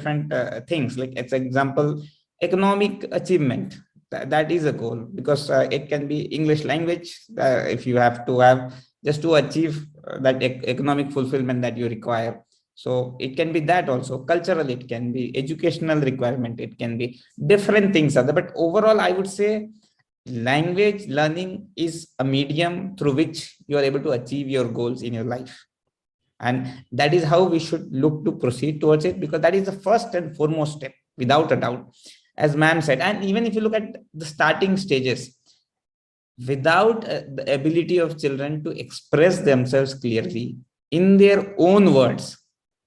things, like as example economic achievement. That is a goal, because it can be English language if you have to have just to achieve that economic fulfillment that you require. So it can be that also cultural, it can be educational requirement, it can be different things other. But overall, I would say language learning is a medium through which you are able to achieve your goals in your life. And that is how we should look to proceed towards it, because that is the first and foremost step, without a doubt, as ma'am said. And even if you look at the starting stages, without the ability of children to express themselves clearly in their own words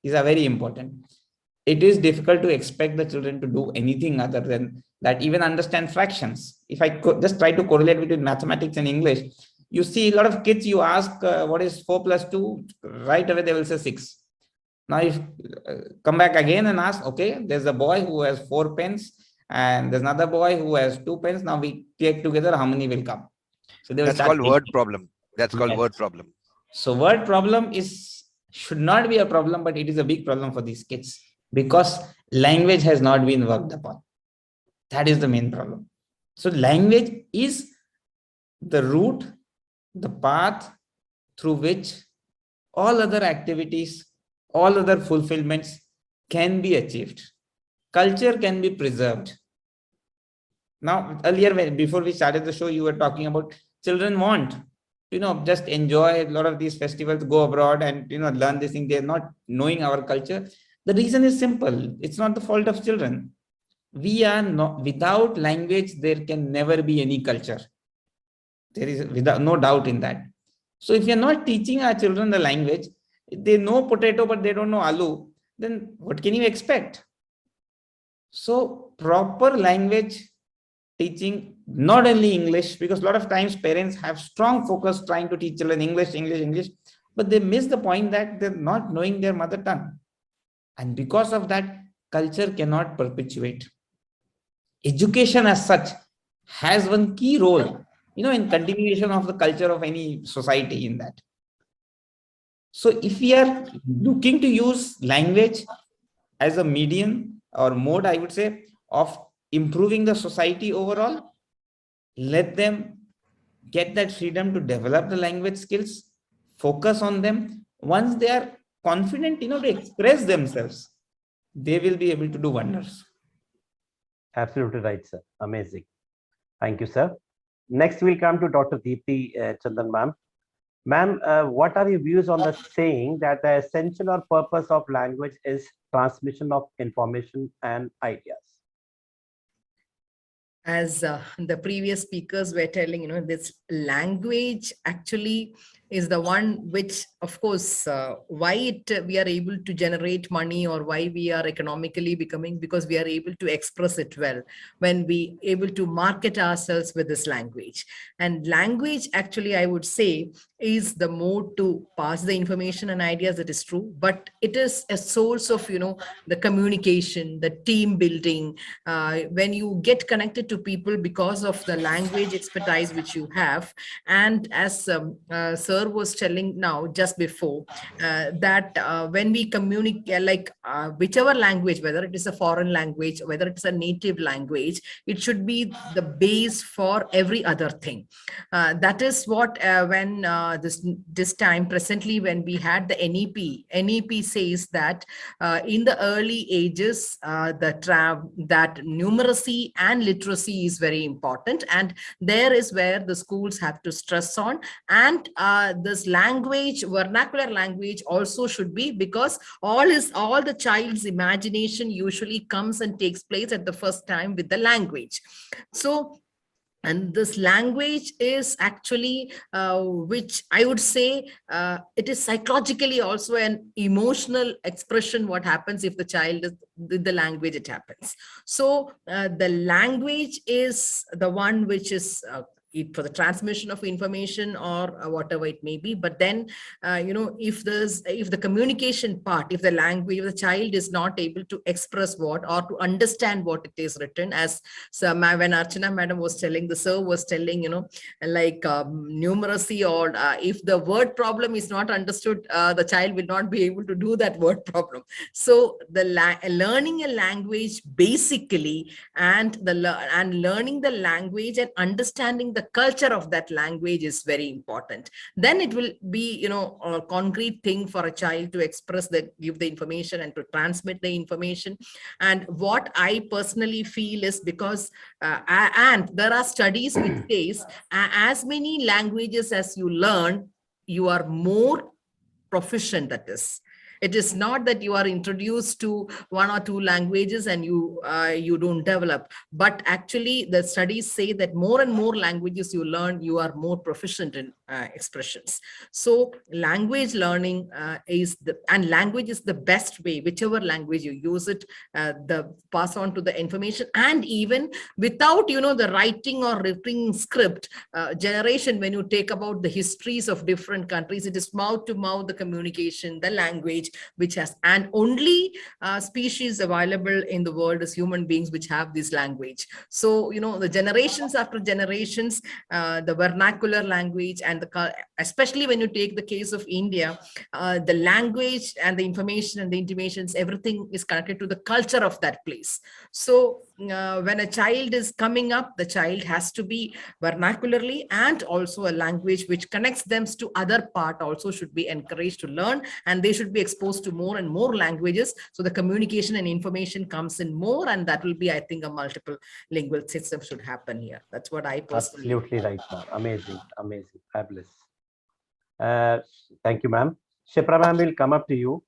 is a very important. It is difficult to expect the children to do anything other than that, even understand fractions. If I could just try to correlate between mathematics and English, you see a lot of kids, you ask what is 4 plus 2, right away they will say 6. Now if come back again and ask, okay, there's a boy who has 4 pens and there's another boy who has 2 pens. Now we take together, how many will come? So they will That's start called thinking. word problem. That's called Yes. word problem. So word problem should not be a problem, but it is a big problem for these kids because language has not been worked upon. That is the main problem. So language is the route, the path through which all other activities, all other fulfillments can be achieved. Culture can be preserved. Now, earlier, before we started the show, you were talking about children want, just enjoy a lot of these festivals, go abroad and, learn this thing. They're not knowing our culture. The reason is simple. It's not the fault of children. We are not, without language, there can never be any culture. There is no doubt in that. So if you're not teaching our children the language, they know potato, but they don't know aloo, then what can you expect? So proper language teaching, not only English, because a lot of times parents have strong focus trying to teach children English, but they miss the point that they're not knowing their mother tongue. And because of that, culture cannot perpetuate. Education as such has one key role in continuation of the culture of any society in that. So if we are looking to use language as a medium or mode, I would say, of improving the society overall, let them get that freedom to develop the language skills, focus on them. Once they are confident, to express themselves, they will be able to do wonders. Absolutely right, sir. Amazing. Thank you, sir. Next, we'll come to Dr. Deepti Chandan, ma'am. Ma'am, what are your views on the saying that the essential or purpose of language is transmission of information and ideas? As the previous speakers were telling, this language actually is the one which, of course, why we are able to generate money, or why we are economically becoming, because we are able to express it well, when we able to market ourselves with this language. And language, actually, I would say, is the mode to pass the information and ideas. That is true, but it is a source of, the communication, the team building. When you get connected to people because of the language expertise which you have. And as sir was telling now just before, that when we communicate, like whichever language, whether it is a foreign language, whether it's a native language, it should be the base for every other thing. That is what when this time presently, when we had the NEP says that in the early ages, that numeracy and literacy is very important, and there is where the schools have to stress on. And this language, vernacular language, also should be, because all the child's imagination usually comes and takes place at the first time with the language. So, and this language is actually, which I would say, it is psychologically also an emotional expression, what happens if the child is the language, it happens. So the language is the one which is for the transmission of information, or whatever it may be. But then, if the communication part, if the language, if the child is not able to express what, or to understand what it is written, as when Archana madam was telling, the sir was telling, like numeracy, or if the word problem is not understood, the child will not be able to do that word problem. So the learning a language basically, and learning the language and understanding the culture of that language is very important. Then it will be, a concrete thing for a child to express, give the information and to transmit the information. And what I personally feel is, because and there are studies which says, as many languages as you learn, you are more proficient. That is, it is not that you are introduced to one or two languages and you don't develop, but actually the studies say that more and more languages you learn, you are more proficient in expressions. So language learning language is the best way, whichever language you use it, the pass on to the information. And even without the writing or written script, generation, when you take about the histories of different countries, it is mouth to mouth, the communication, the language which has, and only species available in the world is human beings which have this language. So the generations after generations, the vernacular language, and especially when you take the case of India, the language and the information and the intimations, everything is connected to the culture of that place. So when a child is coming up, the child has to be vernacularly, and also a language which connects them to other part also should be encouraged to learn, and they should be exposed to more and more languages, so the communication and information comes in more, and that will be, I think, a multiple lingual system should happen here. That's what I personally. Absolutely right, ma'am. Amazing, amazing, fabulous. Thank you, ma'am. Shipra ma'am will come up to you.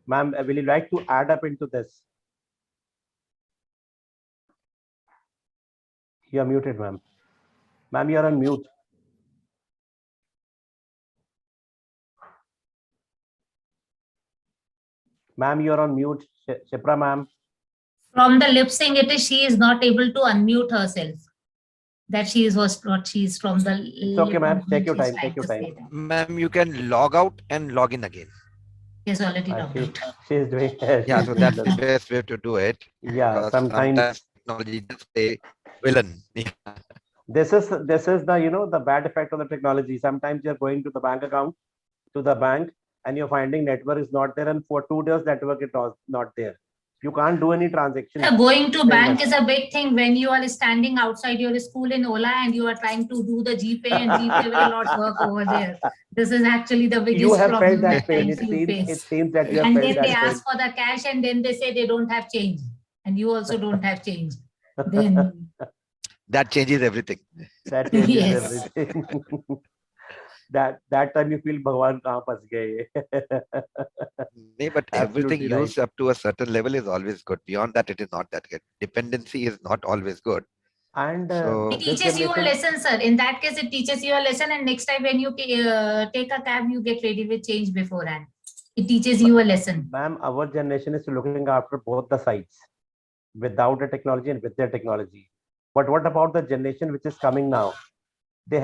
Ma'am, will you like to add up into this? You are muted, ma'am. Ma'am, you are on mute. Ma'am, you are on mute. Shipra ma'am. From the lip sync, it is she is not able to unmute herself. That she is what she is from the. It's okay, ma'am. Take your time. Take your time. Ma'am, you can log out and log in again. She's already logged out. She's doing. Yeah, so that's the best way to do it. Yeah, sometimes technology just play villain. This is the the bad effect of the technology. Sometimes you're going to the bank account, to the bank, and you're finding network is not there, and for 2 days network is not there. You can't do any transaction. Going to very bank much. is a big thing when you are standing outside your school in Ola and you are trying to do the GPay and GPay will not work over there. This is actually the You biggest have felt problem that at pain. times you It face. seems that you have And felt then they that pain. ask for the cash and then they say they don't have change. And you also don't have change. Then That changes everything. That changes yes. everything. that time you feel Bhagwan kahan phas gaye. Nee, but everything Absolutely right. used up to a certain level is always good. Beyond that, it is not that good. Dependency is not always good. And So It this teaches you a generation, lesson, sir. In that case, it teaches you a lesson. And next time when you take a cab, you get ready with change beforehand. It teaches you a lesson. ma'am, our generation is looking after both the sides, without the technology and with their technology. But what about the generation which is coming now? They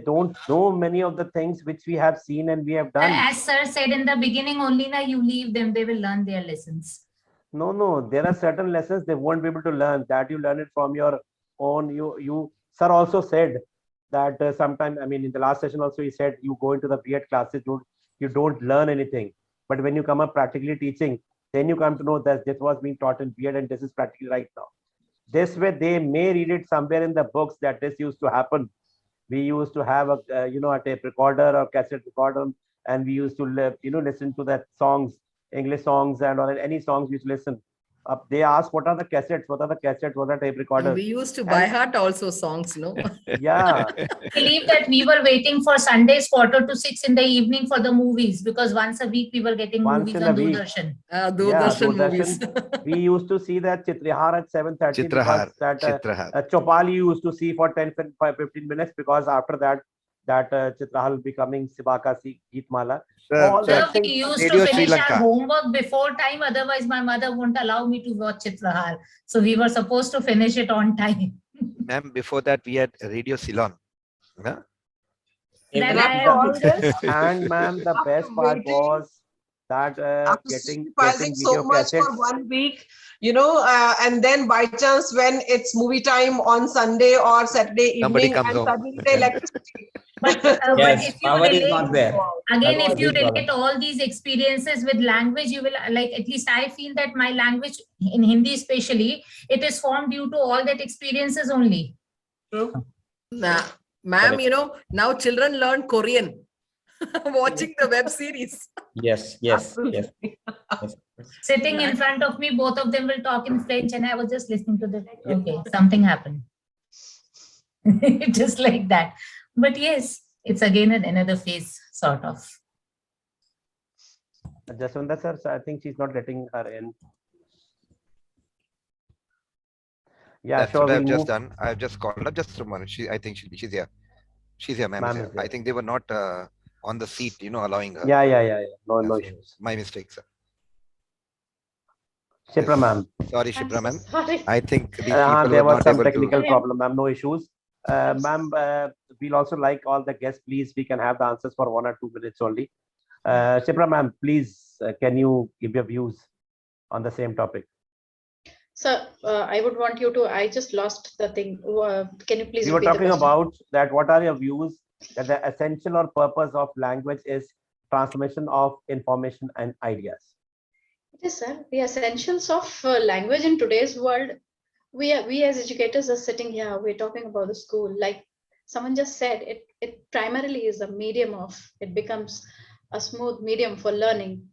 don't know many of the things which we have seen and we have done. As sir said in the beginning, only now you leave them, they will learn their lessons. No, there are certain lessons they won't be able to learn. That you learn it from your own. Sir also said that sometime. I mean, in the last session also he said you go into the B.Ed classes, you don't learn anything. But when you come up practically teaching, then you come to know that this was being taught in B.Ed and this is practically right now. This way, they may read it somewhere in the books that this used to happen. We used to have a tape recorder or cassette recorder, and we used to listen to that songs, English songs, and or any songs we used to listen. They ask what are the cassettes, what are tape And recorders. we used to by And heart also songs, no? yeah, I believe that we were waiting for Sundays 4 to 6 in the evening for the movies because once a week we were getting once movies in a on week. Doordarshan. Yeah, Doordarshan movies. Doordarshan. We used to see that Chitrihar at 7:30 because Chitrahar, that Chitrahar. Chopali used to see for 10, 15 minutes because after that Chitrahar will be coming Sibaka Geet Mala. All Sir, that Sir, thing. we used to Radio Sri finish our Lanka. homework before time, otherwise my mother won't allow me to watch Chitrahar. So we were supposed to finish it on time. Ma'am, before that we had Radio Ceylon. Huh? That And I after have all this, And ma'am, the after best part waiting, was that after sacrificing getting so video much for cassettes. 1 week, and then by chance when it's movie time on Sunday or Saturday Somebody evening, comes and home. suddenly the electricity. but Yes, if you power is relate not there. again, That's the if you big problem. relate all these experiences with language, you will like at least I feel that my language in Hindi especially, it is formed due to all that experiences only. True. Nah, ma'am, now children learn Korean watching the web series. Yes, yes, yes, Absolutely. yes. Sitting in front of me, both of them will talk in French, and I was just listening to the okay, something happened. Just like that. But yes, it's again another phase, sort of. Jaswanta sir, so I think she's not letting her in. Yeah, That's sure, what we'll I've just move. done. I've just called her just a moment. I think she's here. She's here, ma'am. Ma'am is I there. think they were not on the seat, allowing her. Yeah. No, Yeah, no so issues. my mistake, sir. Shipra Yes. ma'am. Sorry, I'm Shipra so ma'am. sorry. I think these people There were was not some able to. technical Yeah. problem, ma'am. No issues. Ma'am, we'll also like all the guests, please. We can have the answers for 1 or 2 minutes only. Shipra ma'am, please, can you give your views on the same topic? So I would want you to. I just lost the thing. Can you please We were repeat the talking question? about that. What are your views that the essential or purpose of language is transmission of information and ideas? Yes, sir. The essentials of language in today's world. We as educators are sitting here. We're talking about the school. Like someone just said, it primarily is a medium of. It becomes a smooth medium for learning.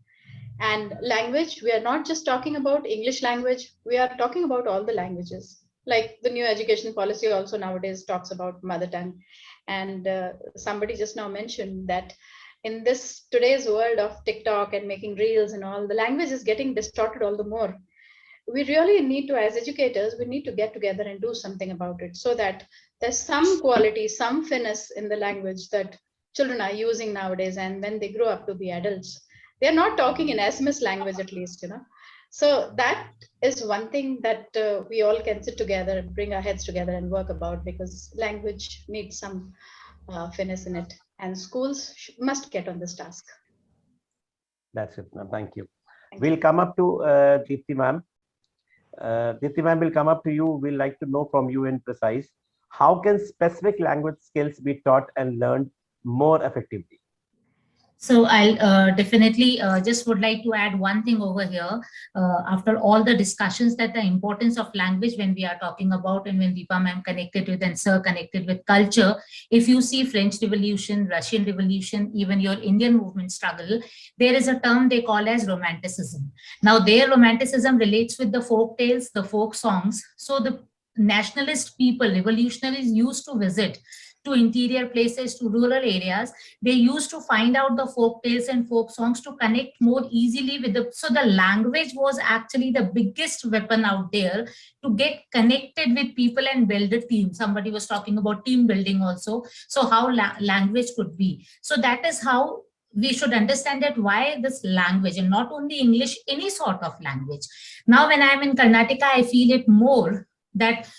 And language, we are not just talking about English language. We are talking about all the languages. Like the new education policy also nowadays talks about mother tongue. And somebody just now mentioned that in this today's world of TikTok and making reels and all, the language is getting distorted all the more. We really need to, as educators, we need to get together and do something about it so that there's some quality, some finesse in the language that children are using nowadays. And when they grow up to be adults, they're not talking in SMS language, at least. So that is one thing that we all can sit together, bring our heads together and work about, because language needs some finesse in it. And schools must get on this task. That's it, ma'am. Thank you. Thank We'll you. come up to Deepti ma'am. Deepti ma'am will come up to you. We'd like to know from you in precise. How can specific language skills be taught and learned more effectively? So I'll definitely just would like to add one thing over here. After all the discussions that the importance of language when we are talking about, and when Deepa ma'am connected with and Sir connected with culture, if you see French Revolution, Russian Revolution, even your Indian movement struggle, there is a term they call as romanticism. Now their romanticism relates with the folk tales, the folk songs. So the nationalist people, revolutionaries used to visit to interior places, to rural areas. They used to find out the folk tales and folk songs to connect more easily with the, so the language was actually the biggest weapon out there to get connected with people and build a team. Somebody was talking about team building also. So how language could be. So that is how we should understand that why this language, and not only English, any sort of language. Now when I'm in Karnataka, I feel it more that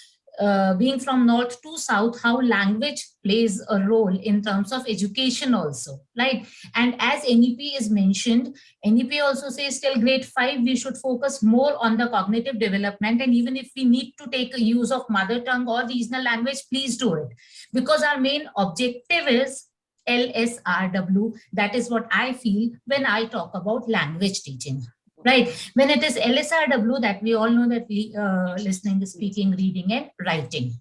being from north to south, how language plays a role in terms of education also, right? And as NEP is mentioned, NEP also says till grade 5 we should focus more on the cognitive development, and even if we need to take a use of mother tongue or regional language, please do it, because our main objective is LSRW. That is what I feel when I talk about language teaching. Right. When it is LSRW, that we all know that we listening, speaking, reading, and writing.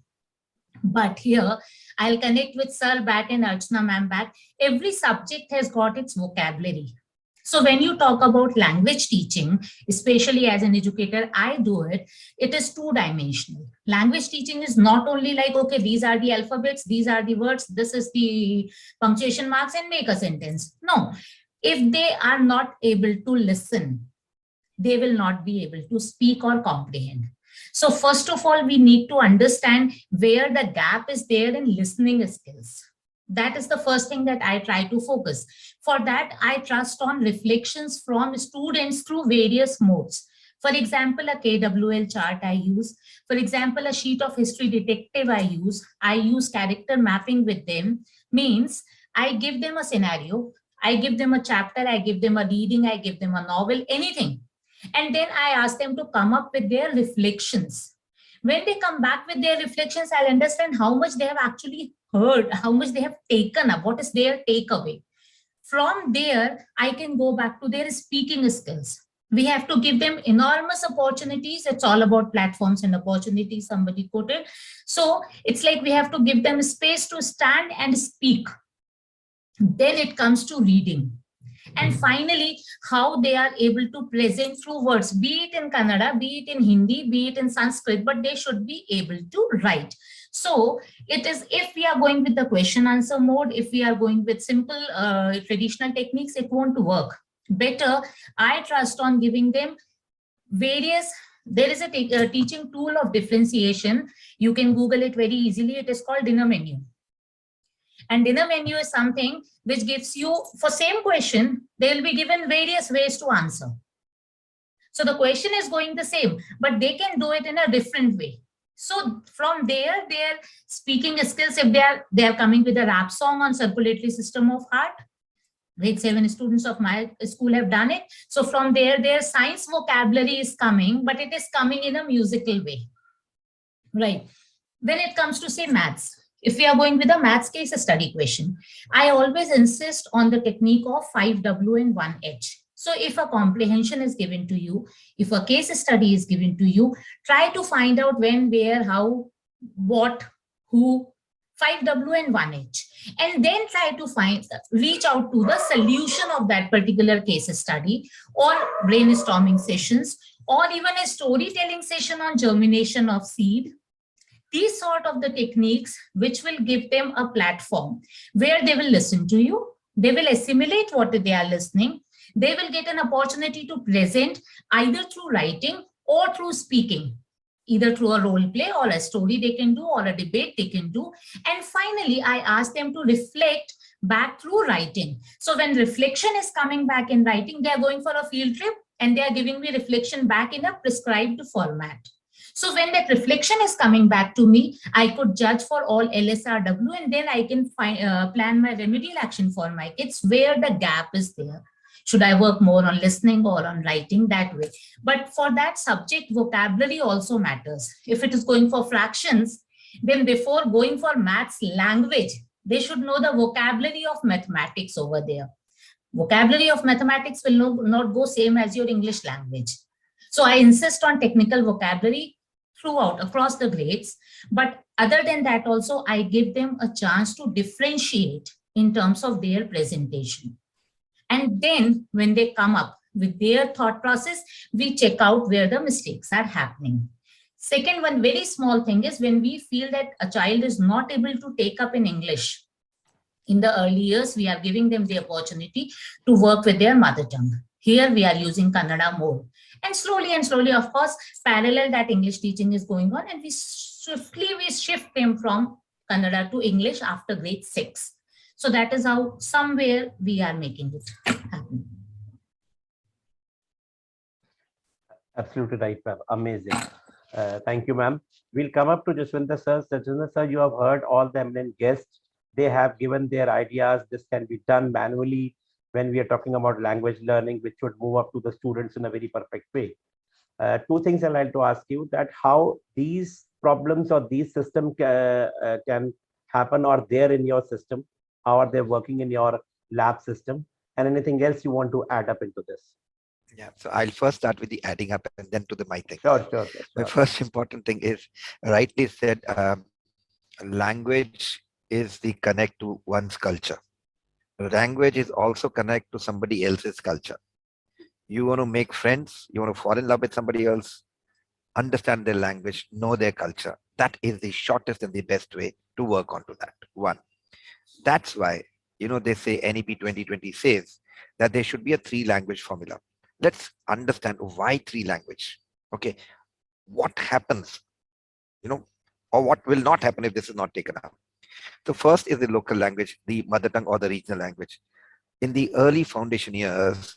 But here, I'll connect with Sir back and Archana ma'am back. Every subject has got its vocabulary. So when you talk about language teaching, especially as an educator, I do it, it is two-dimensional. Language teaching is not only like, okay, these are the alphabets, these are the words, this is the punctuation marks, and make a sentence. No, if they are not able to listen, they will not be able to speak or comprehend. So first of all, we need to understand where the gap is there in listening skills. That is the first thing that I try to focus. For that, I trust on reflections from students through various modes. For example, a KWL chart I use. For example, a sheet of history detective I use character mapping with them. Means I give them a scenario, I give them a chapter, I give them a reading, I give them a novel, anything. And then I ask them to come up with their reflections. When they come back with their reflections, I'll understand how much they have actually heard, how much they have taken up, what is their takeaway. From there, I can go back to their speaking skills. We have to give them enormous opportunities. It's all about platforms and opportunities, somebody quoted. So it's like we have to give them space to stand and speak. Then it comes to reading. And finally, how they are able to present through words, be it in Kannada, be it in Hindi, be it in Sanskrit, but they should be able to write. So it is, if we are going with the question answer mode, if we are going with simple traditional techniques, it won't work. Better, I trust on giving them various, there is a teaching tool of differentiation. You can Google it very easily. It is called dinner menu. And dinner menu is something which gives you, for same question, they will be given various ways to answer. So the question is going the same, but they can do it in a different way. So from there, their speaking skills, if they are coming with a rap song on circulatory system of heart, grade 7 students of my school have done it. So from there, their science vocabulary is coming, but it is coming in a musical way, right? When it comes to say maths, if we are going with a maths case study question, I always insist on the technique of 5W and 1H. So if a comprehension is given to you, if a case study is given to you, try to find out when, where, how, what, who, 5W and 1H. And then try to reach out to the solution of that particular case study, or brainstorming sessions, or even a storytelling session on germination of seed. These sort of the techniques which will give them a platform where they will listen to you, they will assimilate what they are listening, they will get an opportunity to present either through writing or through speaking, either through a role play or a story they can do, or a debate they can do. And finally, I ask them to reflect back through writing. So when reflection is coming back in writing, they are going for a field trip and they are giving me reflection back in a prescribed format. So when that reflection is coming back to me, I could judge for all LSRW, and then I can plan my remedial action for my kids where the gap is there. Should I work more on listening or on writing, that way? But for that subject, vocabulary also matters. If it is going for fractions, Then before going for maths language, they should know the vocabulary of mathematics over there. Vocabulary of mathematics will not go same as your English language. So I insist on technical vocabulary throughout across the grades. But other than that, also I give them a chance to differentiate in terms of their presentation. And then when they come up with their thought process, we check out where the mistakes are happening. Second, one very small thing is when we feel that a child is not able to take up in English, in the early years, we are giving them the opportunity to work with their mother tongue. Here we are using Kannada more. And slowly, of course, parallel that English teaching is going on, and we shift them from Kannada to English after grade 6. So that is how somewhere we are making it happen. Absolutely right, ma'am. Amazing. Thank you, ma'am. We'll come up to Jaswinder sir. Jaswinder sir, you have heard all the eminent guests. They have given their ideas. This can be done manually when we are talking about language learning, which should move up to the students in a very perfect way. Two things I'd like to ask you, that how these problems or these systems can happen or there in your system. How are they working in your lab system? And anything else you want to add up into this? Yeah, so I'll first start with the adding up and then to the my thing. Sure. The first important thing is, rightly said, language is the connect to one's culture. Language is also connect to somebody else's culture. You want to make friends, you want to fall in love with somebody else, understand their language, know their culture. That is the shortest and the best way to work onto that. One. That's why, they say NEP 2020 says that there should be a 3-language formula. Let's understand why 3 language. Okay. What happens, or what will not happen if this is not taken up. So first is the local language, the mother tongue or the regional language. In the early foundation years,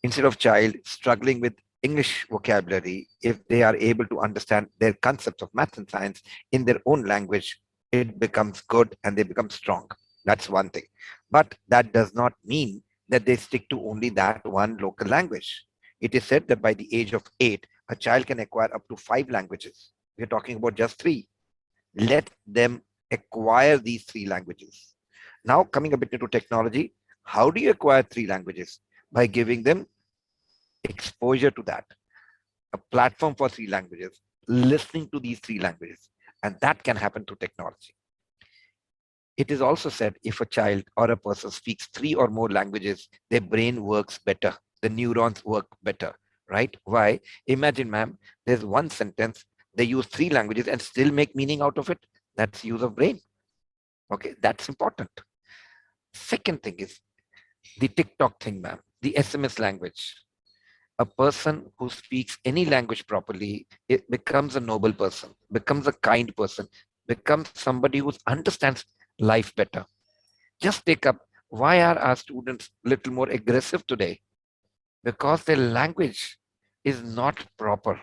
instead of child struggling with English vocabulary, if they are able to understand their concepts of math and science in their own language, it becomes good and they become strong. That's one thing. But that does not mean that they stick to only that one local language. It is said that by the age of 8, a child can acquire up to 5 languages. We're talking about just 3. Let them acquire these 3 languages. Now, coming a bit into technology, how do you acquire 3 languages? By giving them exposure to that, a platform for 3 languages, listening to these 3 languages, and that can happen through technology. It is also said if a child or a person speaks 3 or more languages, their brain works better. The neurons work better, right? Why? Imagine, ma'am, there's one sentence, they use 3 languages and still make meaning out of it. That's use of brain. Okay, that's important. Second thing is the TikTok thing, ma'am, the SMS language. A person who speaks any language properly, it becomes a noble person, becomes a kind person, becomes somebody who understands life better. Just take up, why are our students a little more aggressive today? Because their language is not proper.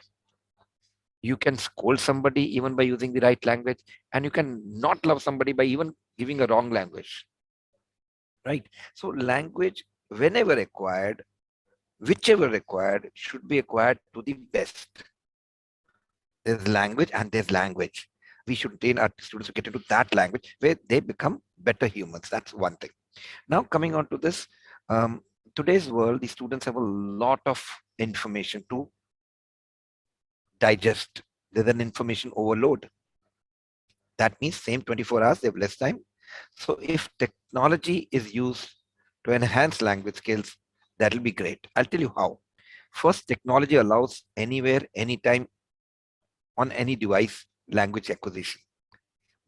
You can scold somebody even by using the right language, and you can not love somebody by even giving a wrong language. Right? So language, whenever acquired, whichever required, should be acquired to the best. There's language and there's language. We should train our students to get into that language where they become better humans. That's one thing. Now, coming on to this, today's world, the students have a lot of information to digest. There's an information overload. That means same 24 hours, they have less time. So if technology is used to enhance language skills, that'll be great. I'll tell you how. First, technology allows anywhere, anytime, on any device, language acquisition.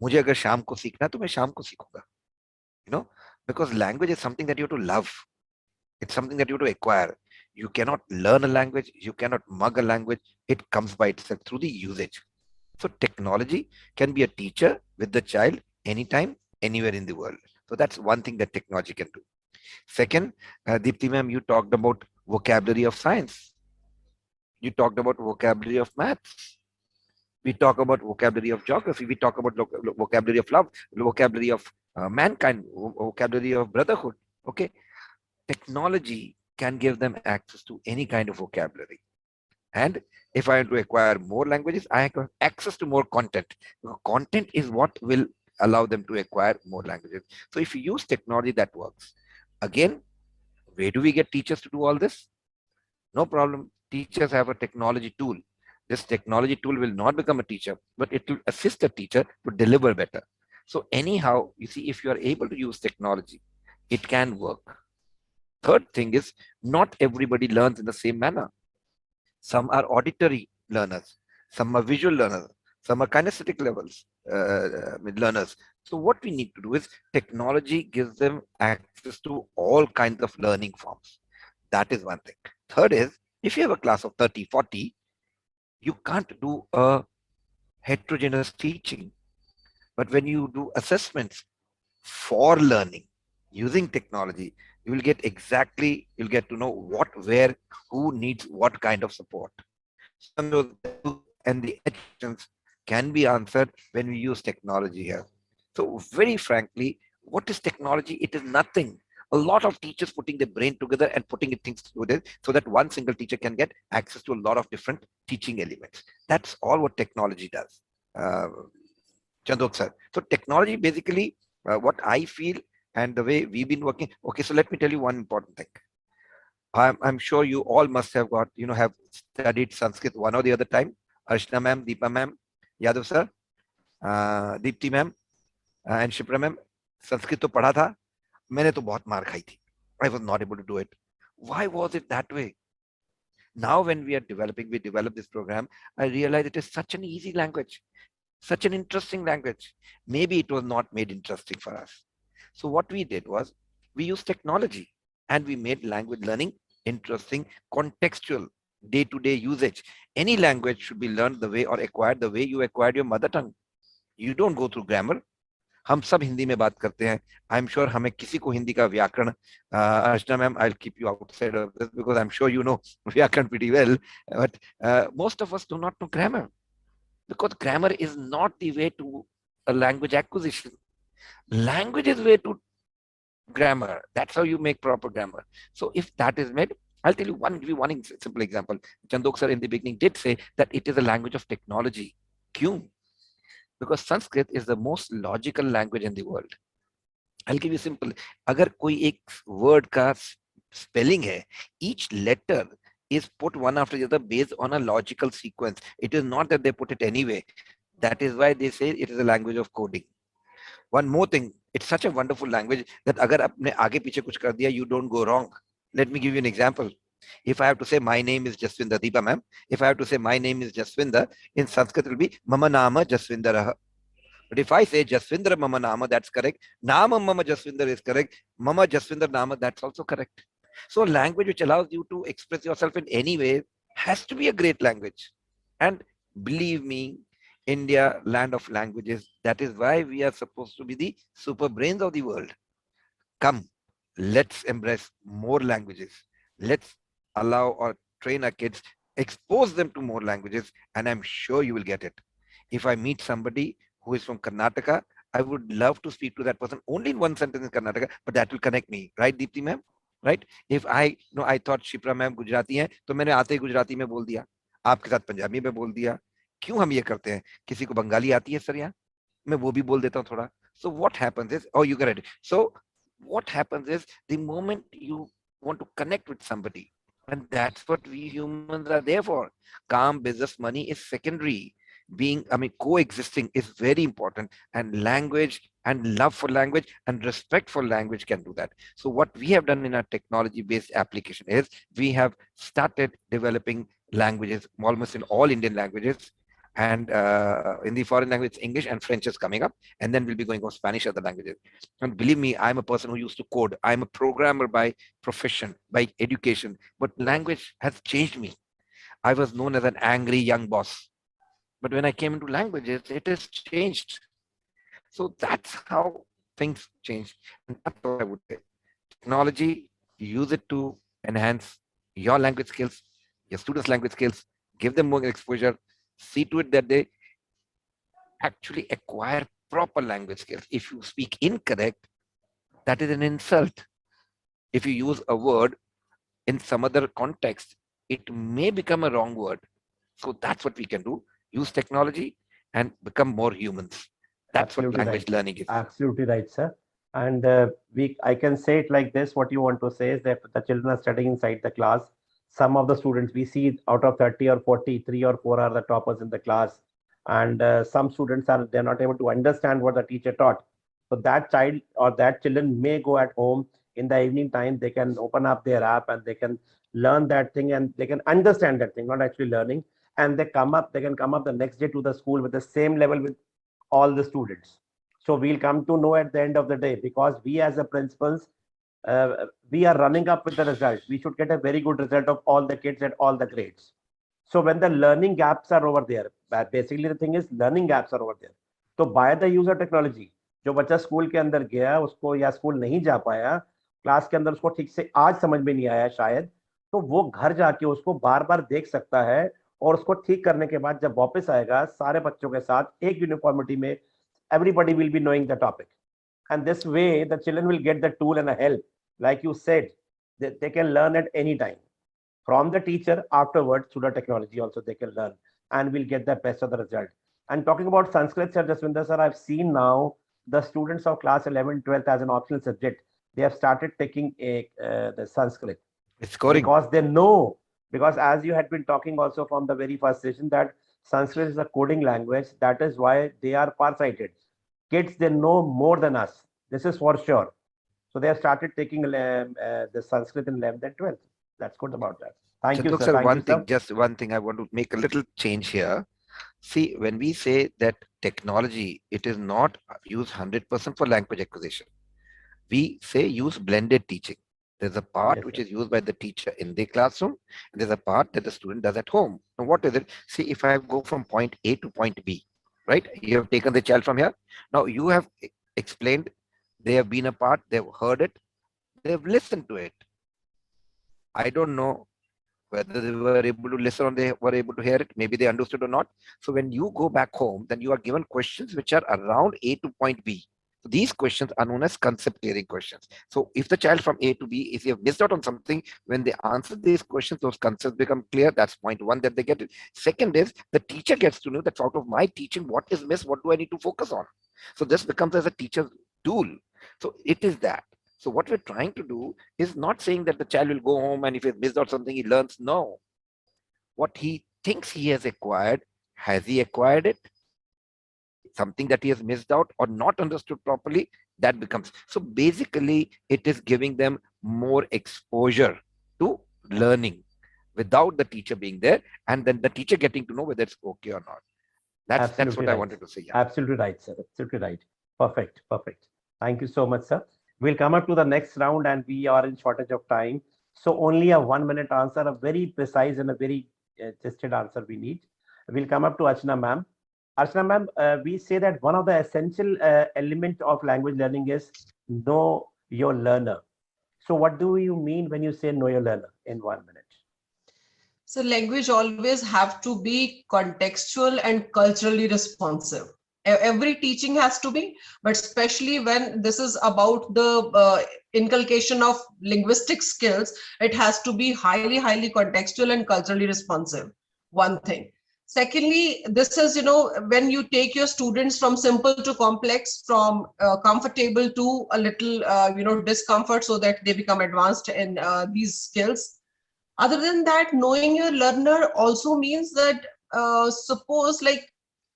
मुझे अगर शाम को सीखना तो मैं शाम को सीखूंगा. Because language is something that you have to love. It's something that you have to acquire. You cannot learn a language. You cannot mug a language. It comes by itself through the usage. So technology can be a teacher with the child anytime, anywhere in the world. So that's one thing that technology can do. Second, Deepti ma'am, you talked about vocabulary of science. You talked about vocabulary of maths. We talk about vocabulary of geography. We talk about vocabulary of love, vocabulary of mankind, vocabulary of brotherhood. Okay. Technology can give them access to any kind of vocabulary. And if I want to acquire more languages, I have access to more content. Content is what will allow them to acquire more languages. So if you use technology, that works. Again, where do we get teachers to do all this? No problem. Teachers have a technology tool. This technology tool will not become a teacher, but it will assist a teacher to deliver better. So anyhow, you see, if you are able to use technology, it can work. Third thing is, not everybody learns in the same manner. Some are auditory learners, some are visual learners, some are kinesthetic levels learners. So what we need to do is, technology gives them access to all kinds of learning forms. That is one thing. Third is, if you have a class of 30, 40, you can't do a heterogeneous teaching. But when you do assessments for learning using technology, you will get exactly, you'll get to know what, where, who needs what kind of support. So some of those L's and the edge questions can be answered when we use technology here. So very frankly, what is technology? It is nothing. A lot of teachers putting their brain together and putting things together so that one single teacher can get access to a lot of different teaching elements. That's all what technology does. Uh, Chandok sir. So technology basically, what I feel and the way we've been working. Okay, so let me tell you one important thing. I'm sure you all must have got, have studied Sanskrit one or the other time. Arshna ma'am, Deepa ma'am, Yadav sir, Deepti ma'am, and Shipra ma'am. Sanskrit तो पढ़ा था, मैंने तो बहुत मार खाई थी. I was not able to do it. Why was it that way? Now when we develop this program, I realize it is such an easy language, such an interesting language. Maybe it was not made interesting for us. So what we did was, we used technology and we made language learning interesting, contextual, day-to-day usage. Any language should be learned the way or acquired the way you acquired your mother tongue. You don't go through grammar. हम सब हिंदी में बात करते हैं. आई am sure हमें किसी को हिंदी का व्याकरण, Archana ma'am, I will keep you outside of this because I am sure you know व्याकरण pretty well, but most of us do not know grammar, because grammar is not the way to a language acquisition. Language is way to grammar. That's how you make proper grammar. So if that is made, I'll tell you give you one simple example. Chandok sir in the beginning did say that it is a language of technology. Kyun? Because Sanskrit is the most logical language in the world. I'll give you simple. अगर कोई एक word का spelling है, each letter is put one after the other based on a logical sequence. It is not that they put it anyway. That is why they say it is a language of coding. One more thing, it's such a wonderful language that अगर आपने आगे पीछे कुछ कर दिया, you don't go wrong. Let me give you an example. If I have to say my name is Jaswinder, Deepa ma'am, if I have to say my name is Jaswinder, in Sanskrit it will be Mama Nama Jaswindarah. But if I say Jaswindra Mama Nama, that's correct. Nama Mama Jaswinder is correct. Mama Jaswinder Nama, that's also correct. So language which allows you to express yourself in any way has to be a great language. And believe me, India, land of languages, that is why we are supposed to be the super brains of the world. Come, let's embrace more languages. Let's allow or train our kids, expose them to more languages, and I'm sure you will get it. If I meet somebody who is from Karnataka, I would love to speak to that person only in one sentence in Karnataka, but that will connect me, right, Deepti ma'am? Right? If I thought Shipra ma'am Gujarati है, तो मैंने आते ही गुजराती में बोल दिया, आपके साथ पंजाबी में बोल दिया. क्यों हम ये करते हैं? किसी को बंगाली आती है सर, यहाँ मैं वो भी बोल देता हूँ थोड़ा. So what happens is, oh, you get it. So what happens is, the moment you want to connect with somebody, and that's what we humans are there for. Calm business money is secondary. Coexisting is very important, and language and love for language and respect for language can do that. So what we have done in our technology based application is, we have started developing languages almost in all Indian languages, and in the foreign language English and French is coming up, and then we'll be going on Spanish, other languages. And believe me, I'm a person who used to code. I'm a programmer by profession, by education, but language has changed me. I was known as an angry young boss, but when I came into languages, it has changed. So that's how things change, and that's what I would say. Technology, use it to enhance your language skills, your students' language skills, give them more exposure, see to it that they actually acquire proper language skills. If you speak incorrect, that is an insult. If you use a word in some other context, it may become a wrong word. So that's what we can do. Use technology and become more humans. That's what Absolutely language right. learning is. Absolutely right, sir. And I can say it like this. What you want to say is that the children are studying inside the class. Some of the students we see out of 30 or 40, 3 or 4 are the toppers in the class. And some students are, they're not able to understand what the teacher taught. So that child or that children may go at home in the evening time. They can open up their app and they can learn that thing and they can understand that thing, not actually learning. And they can come up the next day to the school with the same level with all the students. So we'll come to know at the end of the day, because we as a principals, we are running up with the result. We should get a very good result of all the kids at all the grades. So when the learning gaps are over there, basically the thing is learning gaps are over there. तो by the use of technology, जो बच्चा school के अंदर गया उसको या school नहीं जा पाया, क्लास के अंदर उसको ठीक से आज समझ में नहीं आया शायद, तो वो घर जाके उसको बार बार देख सकता है और उसको ठीक करने के बाद जब वापस आएगा सारे बच्चों के साथ एक यूनिफॉर्मिटी में, everybody will be knowing the topic. And this way the children will get the tool and a help. Like you said, they can learn at any time from the teacher, afterwards through the technology also they can learn and will get the best of the result. And talking about Sanskrit, sir, Jaswinder sir, I've seen now the students of class 11, 12 as an optional subject, they have started taking the Sanskrit. It's scoring. Because they know, because as you had been talking also from the very first session, that Sanskrit is a coding language. That is why they are farsighted. Kids, they know more than us. This is for sure. So they have started taking the Sanskrit in 11th and 12th. That's good about that. Thank you, Chandok sir. sir, Thank one you, thing, sir. just one thing, I want to make a little change here. See, when we say that technology, it is not used 100% for language acquisition. We say use blended teaching. There's a part Yes, which sir. is used by the teacher in the classroom, and there's a part that the student does at home. Now, what is it? See, if I go from point A to point B, right? You have taken the child from here. Now, you have explained, they have been a part, they've heard it, they've listened to it. I don't know whether they were able to listen or they were able to hear it. Maybe they understood or not. So when you go back home, then you are given questions which are around A to point B. So these questions are known as concept clearing questions. So if the child from A to B, if you have missed out on something, when they answer these questions, those concepts become clear. That's point one that they get it. Second is the teacher gets to know that out of my teaching, what is missed, what do I need to focus on? So this becomes as a teacher's tool. So it is that. So what we're trying to do is not saying that the child will go home and if he's missed out something, he learns. No. What he thinks he has he acquired it? Something that he has missed out or not understood properly, that becomes. So basically, it is giving them more exposure to learning without the teacher being there, and then the teacher getting to know whether it's okay or not. That's Absolutely what I right. wanted to say. Yeah. Absolutely right, sir. Absolutely right. Perfect. Perfect. Thank you so much, sir. We'll come up to the next round and we are in shortage of time. So only a 1 minute answer, a very precise and a very tested answer we need. We'll come up to Archana ma'am. Archana ma'am, we say that one of the essential element of language learning is know your learner. So what do you mean when you say know your learner in 1 minute? So language always have to be contextual and culturally responsive. Every teaching has to be, but especially when this is about the inculcation of linguistic skills, it has to be highly, highly contextual and culturally responsive. One thing. Secondly, this is, when you take your students from simple to complex, from comfortable to a little, discomfort, so that they become advanced in these skills. Other than that, knowing your learner also means that suppose, like,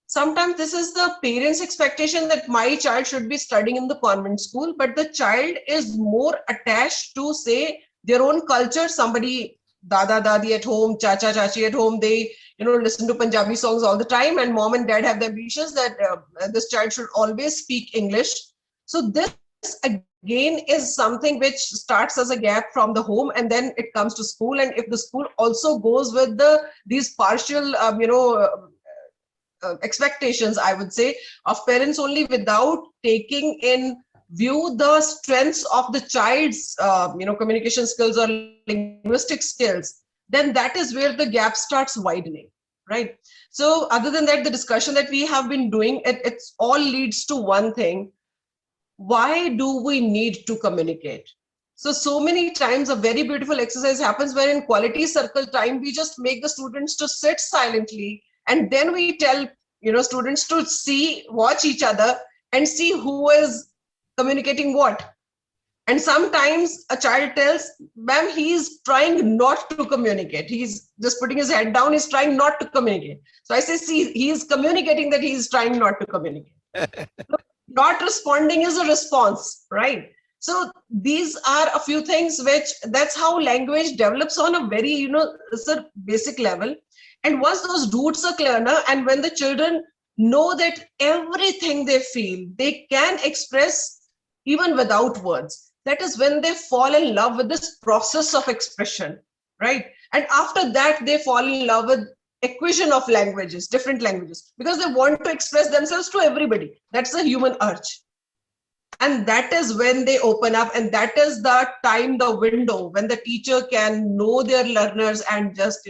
sometimes this is the parents' expectation that my child should be studying in the convent school, but the child is more attached to, say, their own culture. Somebody, dada dadi at home, chacha chachi at home, they listen to Punjabi songs all the time, and mom and dad have the ambitions that this child should always speak English. So this again is something which starts as a gap from the home, and then it comes to school. And if the school also goes with these partial expectations, I would say, of parents only, without taking in view the strengths of the child's communication skills or linguistic skills, then that is where the gap starts widening, right? So other than that, the discussion that we have been doing, it's all leads to one thing: why do we need to communicate? So many times a very beautiful exercise happens where in quality circle time, we just make the students to sit silently, and then we tell, students to watch each other and see who is communicating what. And sometimes a child tells, ma'am, he's trying not to communicate. He's just putting his head down. He's trying not to communicate. So I say, see, he's communicating that he's trying not to communicate. Not responding is a response, right? So these are a few things that's how language develops on a very, it's a basic level. And once those roots are clear, and when the children know that everything they feel, they can express even without words, that is when they fall in love with this process of expression, right? And after that, they fall in love with acquisition of languages, different languages, because they want to express themselves to everybody. That's the human urge. And that is when they open up, and that is the time, the window when the teacher can know their learners and just,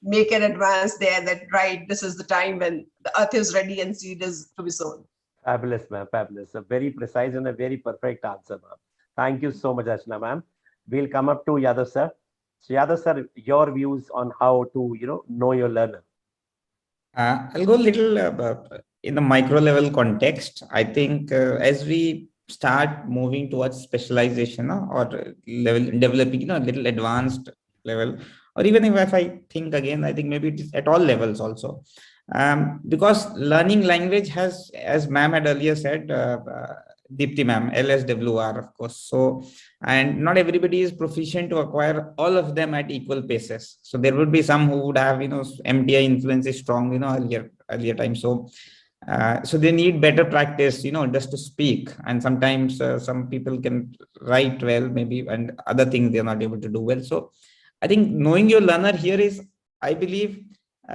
make an advance there that, right, this is the time when the earth is ready and seed is to be sown. Fabulous, ma'am. Fabulous. A very precise and a very perfect answer, ma'am. Thank you so much, Archana, ma'am. We'll come up to Yadav sir. So, Yadav sir, your views on how to, know your learner. I'll go a little in the micro level context. I think as we start moving towards specialization or level developing, a little advanced level, or even if I think again, I think maybe it is at all levels also. Because learning language has, as ma'am had earlier said, Deepti ma'am, LSWR, of course. So, and not everybody is proficient to acquire all of them at equal paces. So there would be some who would have, MTI influence is strong, earlier times. So, so they need better practice, just to speak. And sometimes some people can write well, maybe, and other things they're not able to do well. So I think knowing your learner here is, I believe,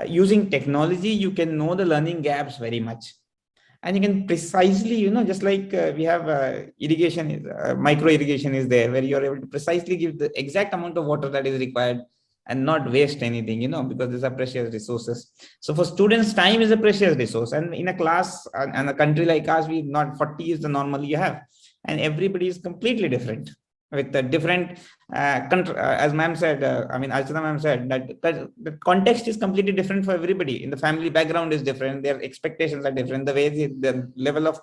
using technology, you can know the learning gaps very much. And you can precisely, just like we have irrigation, micro irrigation is there, where you're able to precisely give the exact amount of water that is required and not waste anything, because these are precious resources. So for students, time is a precious resource. And in a class and a country like ours, we not 40 is the normal you have. And everybody is completely different with the different as ma'am said, Archana ma'am said that the context is completely different for everybody. In the family background is different, their expectations are different, the way the level of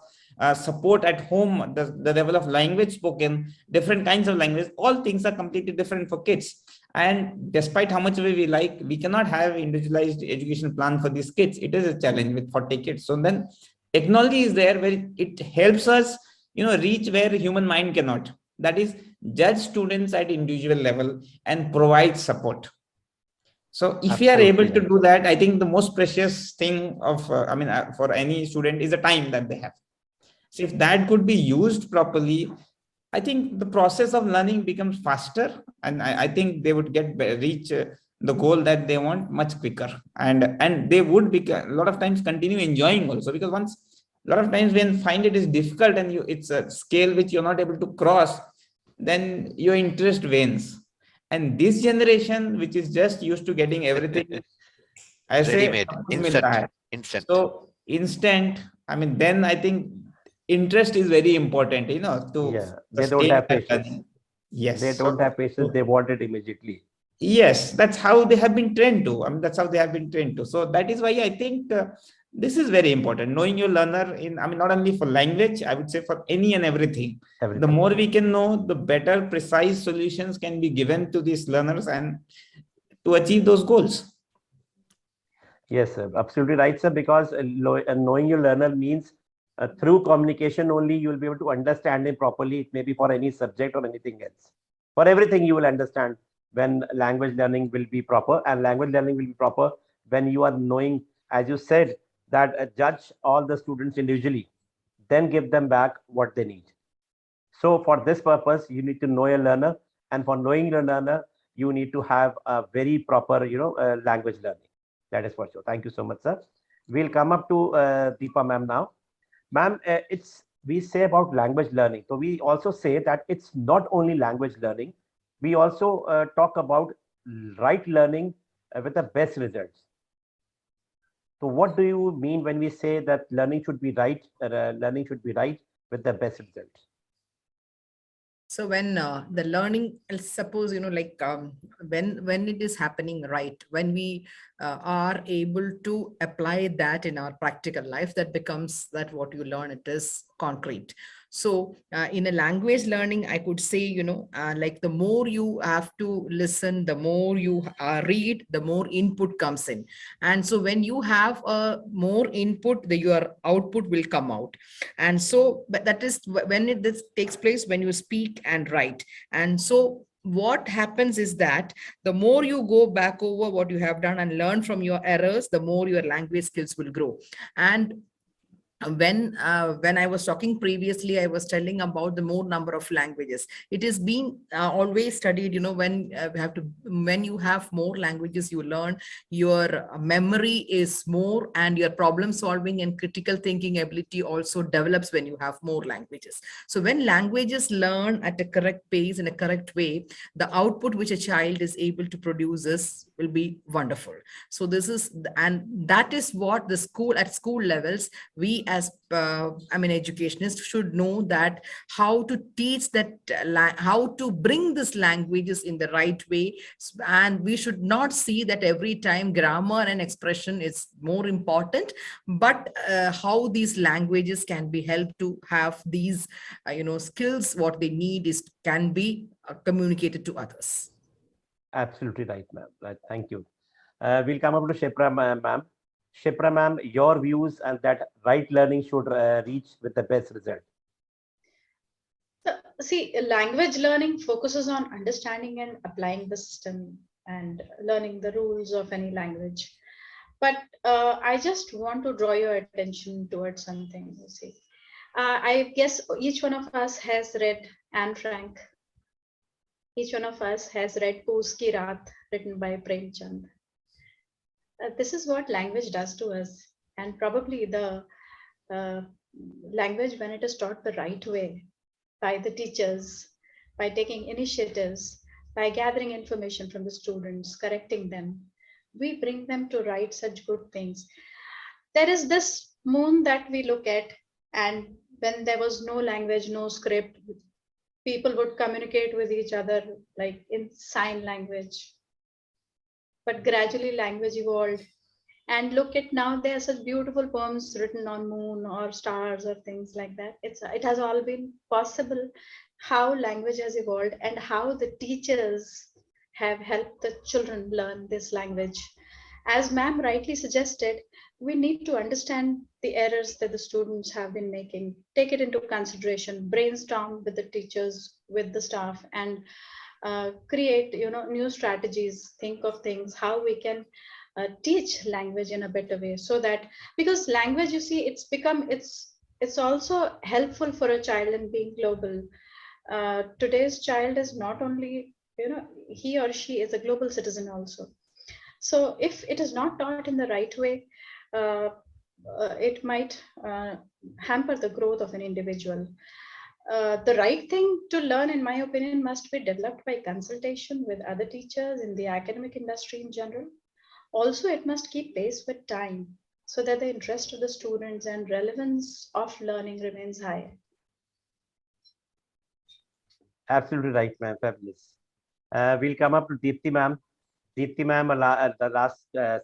support at home, the level of language spoken, different kinds of language, all things are completely different for kids. And despite how much we like, we cannot have individualized education plan for these kids. It is a challenge with 40 kids. So then technology is there where it helps us, reach where human mind cannot. That is, judge students at individual level and provide support. So if we are able to do that, I think the most precious thing of, for any student is the time that they have. So if that could be used properly, I think the process of learning becomes faster, and I think they would reach the goal that they want much quicker, and they would be a lot of times continue enjoying also, because once a lot of times when find it is difficult and it's a scale which you're not able to cross, then your interest wanes. And this generation, which is just used to getting everything, I say, instant. So instant. Then I think interest is very important, they don't have patience. Learning. Yes, they don't have patience. They want it immediately. Yes, that's how they have been trained to. That's how they have been trained to. So that is why I think this is very important. Knowing your learner not only for language, I would say for any and everything. The more we can know, the better precise solutions can be given to these learners and to achieve those goals. Yes, sir. Absolutely right, sir. Because knowing your learner means through communication only you will be able to understand him properly. It may be for any subject or anything else. For everything you will understand when language learning will be proper, and language learning will be proper when you are knowing, as you said, that judge all the students individually, then give them back what they need. So for this purpose, you need to know your learner, and for knowing your learner, you need to have a very proper, language learning. That is for sure. Thank you so much, sir. We'll come up to Deepa ma'am now. Ma'am, we say about language learning. So we also say that it's not only language learning. We also talk about right learning with the best results. So what do you mean when we say that learning should be right with the best results? So when the learning, I'll suppose, like when it is happening right, when we are able to apply that in our practical life, that becomes that what you learn, it is concrete. So in a language learning, I could say, like the more you have to listen, the more you read, the more input comes in. And so when you have more input, your output will come out. And so but that is when this takes place, when you speak and write. And so what happens is that the more you go back over what you have done and learn from your errors, the more your language skills will grow. And when I was talking previously, I was telling about the more number of languages. It is being always studied, when when you have more languages, you learn, your memory is more, and your problem solving and critical thinking ability also develops when you have more languages. So when languages learn at a correct pace, in a correct way, the output which a child is able to produce will be wonderful. So this is, and that is what the school, at school levels, we as educationists should know, that how to teach that, how to bring these languages in the right way. And we should not see that every time grammar and expression is more important, but how these languages can be helped to have these skills, what they need is can be communicated to others. Absolutely right, ma'am. Right. Thank you. We'll come up to Shipra ma'am. Shipra ma'am, your views and that right learning should reach with the best result. See, language learning focuses on understanding and applying the system and learning the rules of any language. But I just want to draw your attention towards something. You see, I guess each one of us has read Anne Frank. Each one of us has read Poos Ki Raat, written by Premchand. This is what language does to us, and probably the language, when it is taught the right way by the teachers, by taking initiatives, by gathering information from the students, correcting them, we bring them to write such good things. There is this moon that we look at, and when there was no language, no script, people would communicate with each other like in sign language. But gradually language evolved. And look at now, there are such beautiful poems written on moon or stars or things like that. It has all been possible, how language has evolved and how the teachers have helped the children learn this language. As ma'am rightly suggested, we need to understand the errors that the students have been making, take it into consideration, brainstorm with the teachers, with the staff, and create new strategies, think of things how we can teach language in a better way, so that, because language, you see, it's also helpful for a child in being global. Today's child is not only, he or she is a global citizen also. So if it is not taught in the right way, it might hamper the growth of an individual. The right thing to learn, in my opinion, must be developed by consultation with other teachers in the academic industry in general. Also, it must keep pace with time so that the interest of the students and relevance of learning remains high. Absolutely right, ma'am. Fabulous. We'll come up to Deepti ma'am. Deepti ma'am, the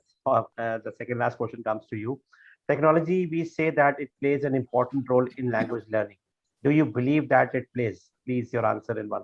second last question comes to you. Technology, we say that it plays an important role in language learning. Do you believe that it plays? Please, your answer in 1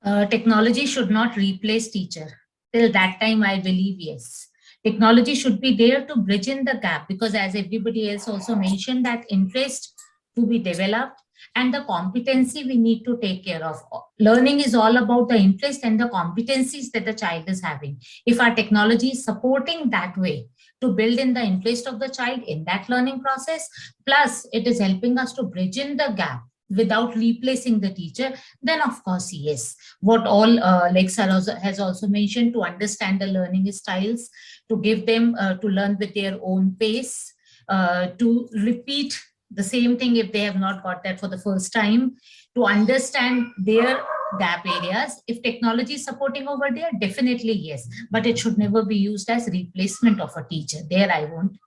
minute. Technology should not replace teacher. Till that time, I believe yes. Technology should be there to bridge in the gap, because as everybody else also mentioned, that interest to be developed and the competency we need to take care of. Learning is all about the interest and the competencies that the child is having. If our technology is supporting that way to build in the interest of the child in that learning process, plus it is helping us to bridge in the gap without replacing the teacher, then of course, yes. What all, like Sarah has also mentioned, to understand the learning styles, to give them to learn with their own pace, to repeat the same thing if they have not got that for the first time, to understand their gap areas. If technology is supporting over there, definitely yes, but it should never be used as replacement of a teacher. There I won't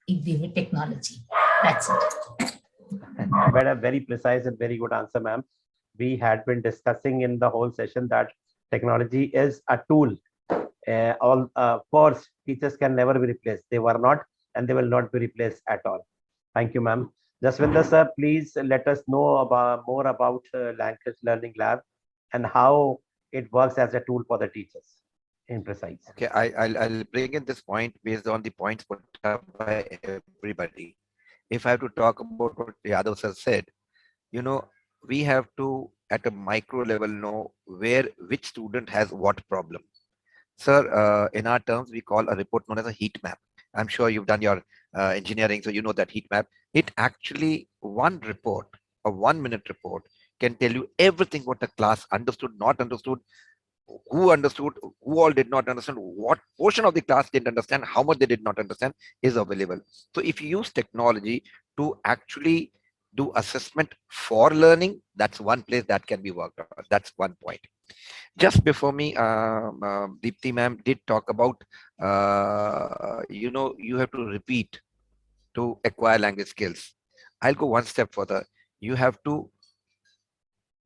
agree with technology. That's it. But a very precise and very good answer, ma'am. we had been discussing in the whole session that technology is a tool. Of course, teachers can never be replaced. They were not, and they will not be replaced at all. Thank you, ma'am. Jaswinder sir, please let us know about more about Language Learning Lab and how it works as a tool for the teachers in precise. Okay, I'll bring in this point based on the points put up by everybody. If I have to talk about what Yadav sir said, we have to at a micro level know which student has what problem. Sir, in our terms, we call a report known as a heat map. I'm sure you've done your engineering, so you know that heat map. It actually, one report, a 1 minute report, can tell you everything what the class understood, not understood, who understood, who all did not understand, what portion of the class didn't understand, how much they did not understand is available. So if you use technology to actually do assessment for learning, that's one place that can be worked on. That's one point. Just before me, Deepti ma'am did talk about, you have to repeat to acquire language skills. I'll go one step further. You have to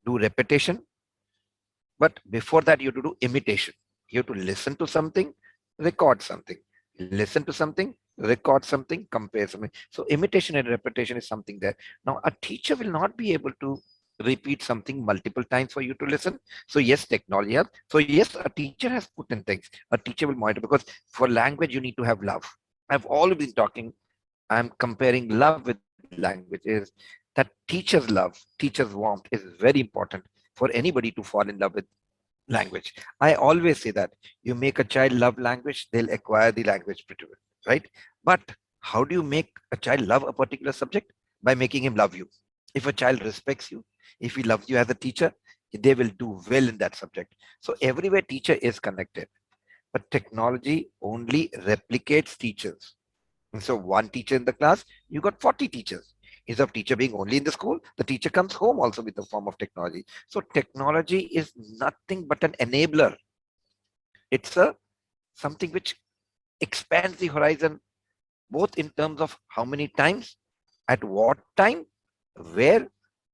do repetition, but before that, you have to do imitation. You have to listen to something, record something, listen to something, record something, compare something. So imitation and repetition is something there. Now, a teacher will not be able to repeat something multiple times for you to listen. So yes, technology helps. So yes, a teacher has put in things. A teacher will monitor, because for language, you need to have love. I've always been talking, I'm comparing love with language, is that teacher's love, teacher's warmth is very important for anybody to fall in love with language. I always say that you make a child love language, they'll acquire the language pretty well, right? But how do you make a child love a particular subject? By making him love you. If a child respects you, if he loves you as a teacher, they will do well in that subject. So everywhere teacher is connected, but technology only replicates teachers. And so one teacher in the class, you got 40 teachers. Instead of teacher being only in the school, the teacher comes home also with a form of technology. So technology is nothing but an enabler. It's something which expands the horizon, both in terms of how many times, at what time, where,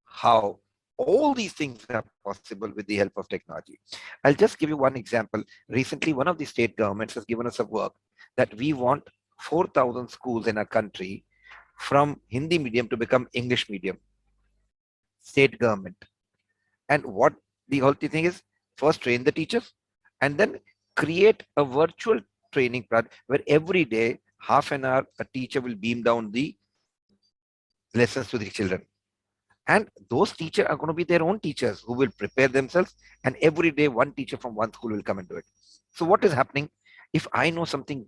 how. All these things are possible with the help of technology. I'll just give you one example. Recently, one of the state governments has given us a work that we want 4,000 schools in our country from Hindi medium to become English medium. State government. And what the whole thing is, first train the teachers and then create a virtual training plan where every day, half an hour, a teacher will beam down the lessons to the children. And those teachers are going to be their own teachers who will prepare themselves. And every day, one teacher from one school will come and do it. So what is happening? If I know something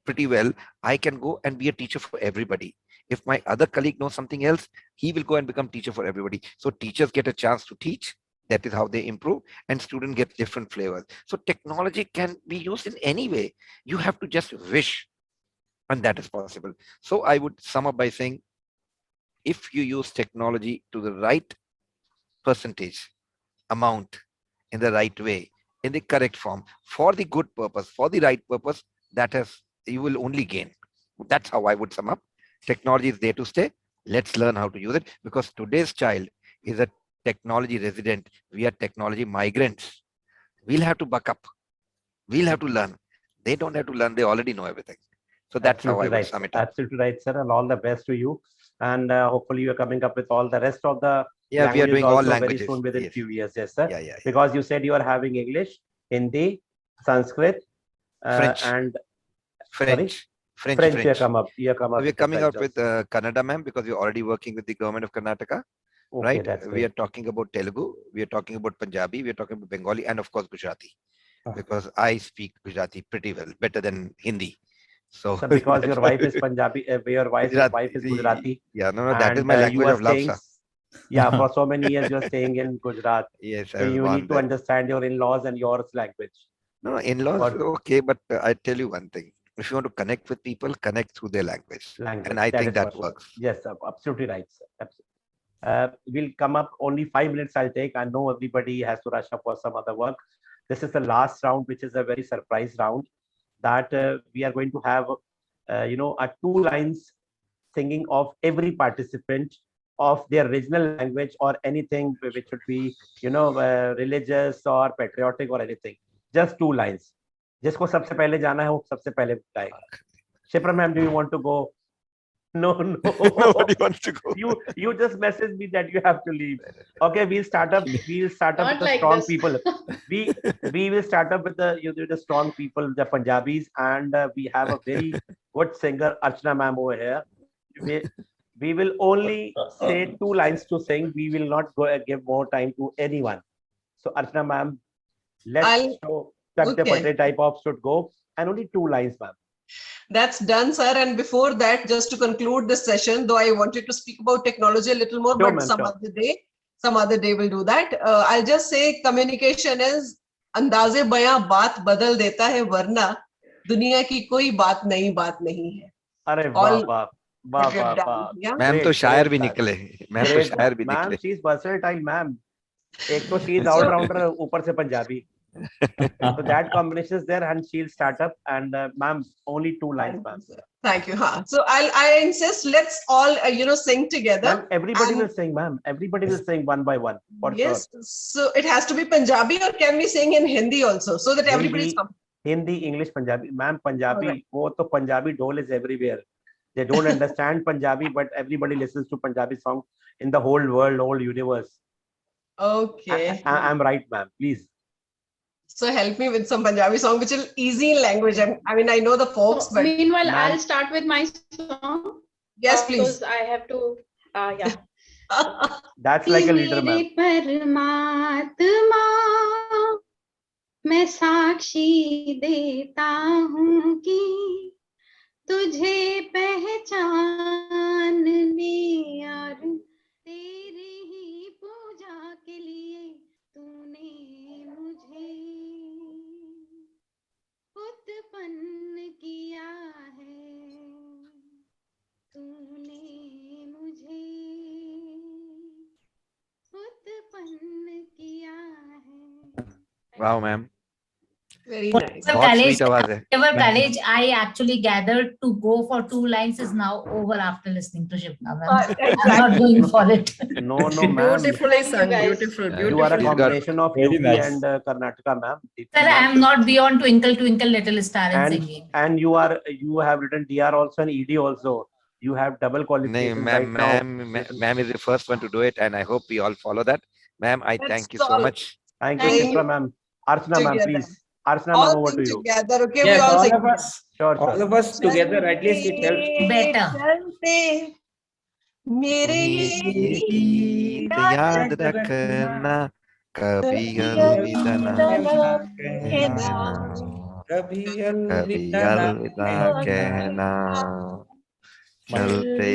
pretty well, I can go and be a teacher for everybody. If my other colleague knows something else, he will go and become teacher for everybody. So teachers get a chance to teach. That is how they improve, and students get different flavors. So technology can be used in any way. You have to just wish, and that is possible. So I would sum up by saying, if you use technology to the right percentage, amount, in the right way, in the correct form, for the good purpose, for the right purpose, that is, you will only gain. That's how I would sum up. Technology is there to stay. Let's learn how to use it, because today's child is a technology resident. We are technology migrants. We'll have to buck up. We'll have to learn. They don't have to learn. They already know everything. So that's how I would sum it up. Absolutely right, sir. And all the best to you. And hopefully you're coming up with all the rest of the Yeah, we are doing all languages very soon, within yes. few years. Yes, sir. Yeah. Because you said you are having English, Hindi, Sanskrit, French. and French. French. You come up. We're coming up with Kannada, ma'am, because we're already working with the government of Karnataka. Okay, right? That's We great. are talking about Telugu, we are talking about Punjabi, we are talking about Bengali, and of course Gujarati, Ah. because I speak Gujarati pretty well, better than Hindi. So So because your wife is Punjabi, your wife is Gujarati, yeah, no, that is and my you language are of love, staying, sir. yeah, for so many years you are staying in Gujarat. Yes, So I was you born need to there. understand your in-laws and yours language. No, in-laws, What okay, but I tell you one thing: if you want to connect with people, connect through their language, language? and I That think is for that sure. works. Yes, sir, absolutely right, sir. Absolutely. We'll come up only 5 minutes. I'll take. I know everybody has to rush up for some other work. This is the last round, which is a very surprise round. That we are going to have, a 2 lines singing of every participant of their original language or anything which should be, religious or patriotic or anything. Just 2 lines. जिसको सबसे पहले जाना है वो सबसे पहले गाएगा. Shipra ma'am, do you want to go? No, no. Nobody wants to go. You just message me that you have to leave. Okay, we'll start up. We'll start up Not with the like strong this. people. We will start up with the strong people, the Punjabis, and we have a very good singer, Archana ma'am over here. We will only say 2 lines to sing. We will not go give more time to anyone. So Archana ma'am, let's I'll- show Tuck the okay. Patre type of should go, and only 2 lines, ma'am. That's done, sir. And before that, just to conclude this session, though I wanted to speak about technology a little more, Sure, but ma'am, some sure. other day we'll do that. I'll just say communication is अंदाज़े बयां बात बदल देता है, वरना दुनिया की कोई बात नहीं है. अरे All वाह that we have done, yeah. Ma'am तो Great, शायर great, भी sir. निकले. मैम तो Great, शायर भी ma'am. निकले. She's versatile, ma'am. एक तो she is So- all-rounder, ऊपर से Punjabi. So that combination is there, and she'll start up. And ma'am, only 2 lines, ma'am. Thank you. Huh. So I insist. Let's all sing together. Ma'am, everybody And- will sing, ma'am. Everybody will sing one by one, for Yes. sure. So it has to be Punjabi, or can we sing in Hindi also, so that everybody's Hindi, English, Punjabi. Ma'am, Punjabi, Alright. wo to Punjabi dhol is everywhere. They don't understand Punjabi, but everybody listens to Punjabi song in the whole world, whole universe. Okay. I'm right, ma'am. Please. So help me with some Punjabi song, which is easy in language. I mean, I know the folks, So, but meanwhile, Ma'am. I'll start with my song. yes, please. Because I have to, yeah. That's like a leader, ma'am. परमात्मा मैं साक्षी देता हूँ कि तुझे पहचानने और तेरी ही पूजा के लिए तूने मुझे उत्पन्न किया है, तूने मुझे उत्पन्न किया है. Wow, ma'am. Very nice. Sir, बहुत courage, sweet आवाज है. whatever courage I actually gathered to go for 2 lines is now over after listening to Shipna, ma'am. I'm not going for it. No, ma'am. Beautifully Thank you, sung, guys. beautiful, You You are a beautiful. She's got- combination of Very UP nice. and Karnataka, ma'am. Sir, I'm not beyond Twinkle Twinkle Little Star in And singing. you have written DR also and ED also. You have double No, qualification right ma'am, now. ma'am is the first one to do it, and I hope we all follow that. Ma'am, I Let's thank you so all- much. Thank you, Thank Shipra you. ma'am. Archana ma'am, Together. please. Archana ma'am, All over sing to you. together, okay? Yes, We all all sing. of us, Sure, all sure. of us together, at least it helps. Better. चलते मेरे ये ये गीत याद रखना, कभी अलविदा ना कहना, कभी कभी अलविदा ना अलविदा कहना, चलते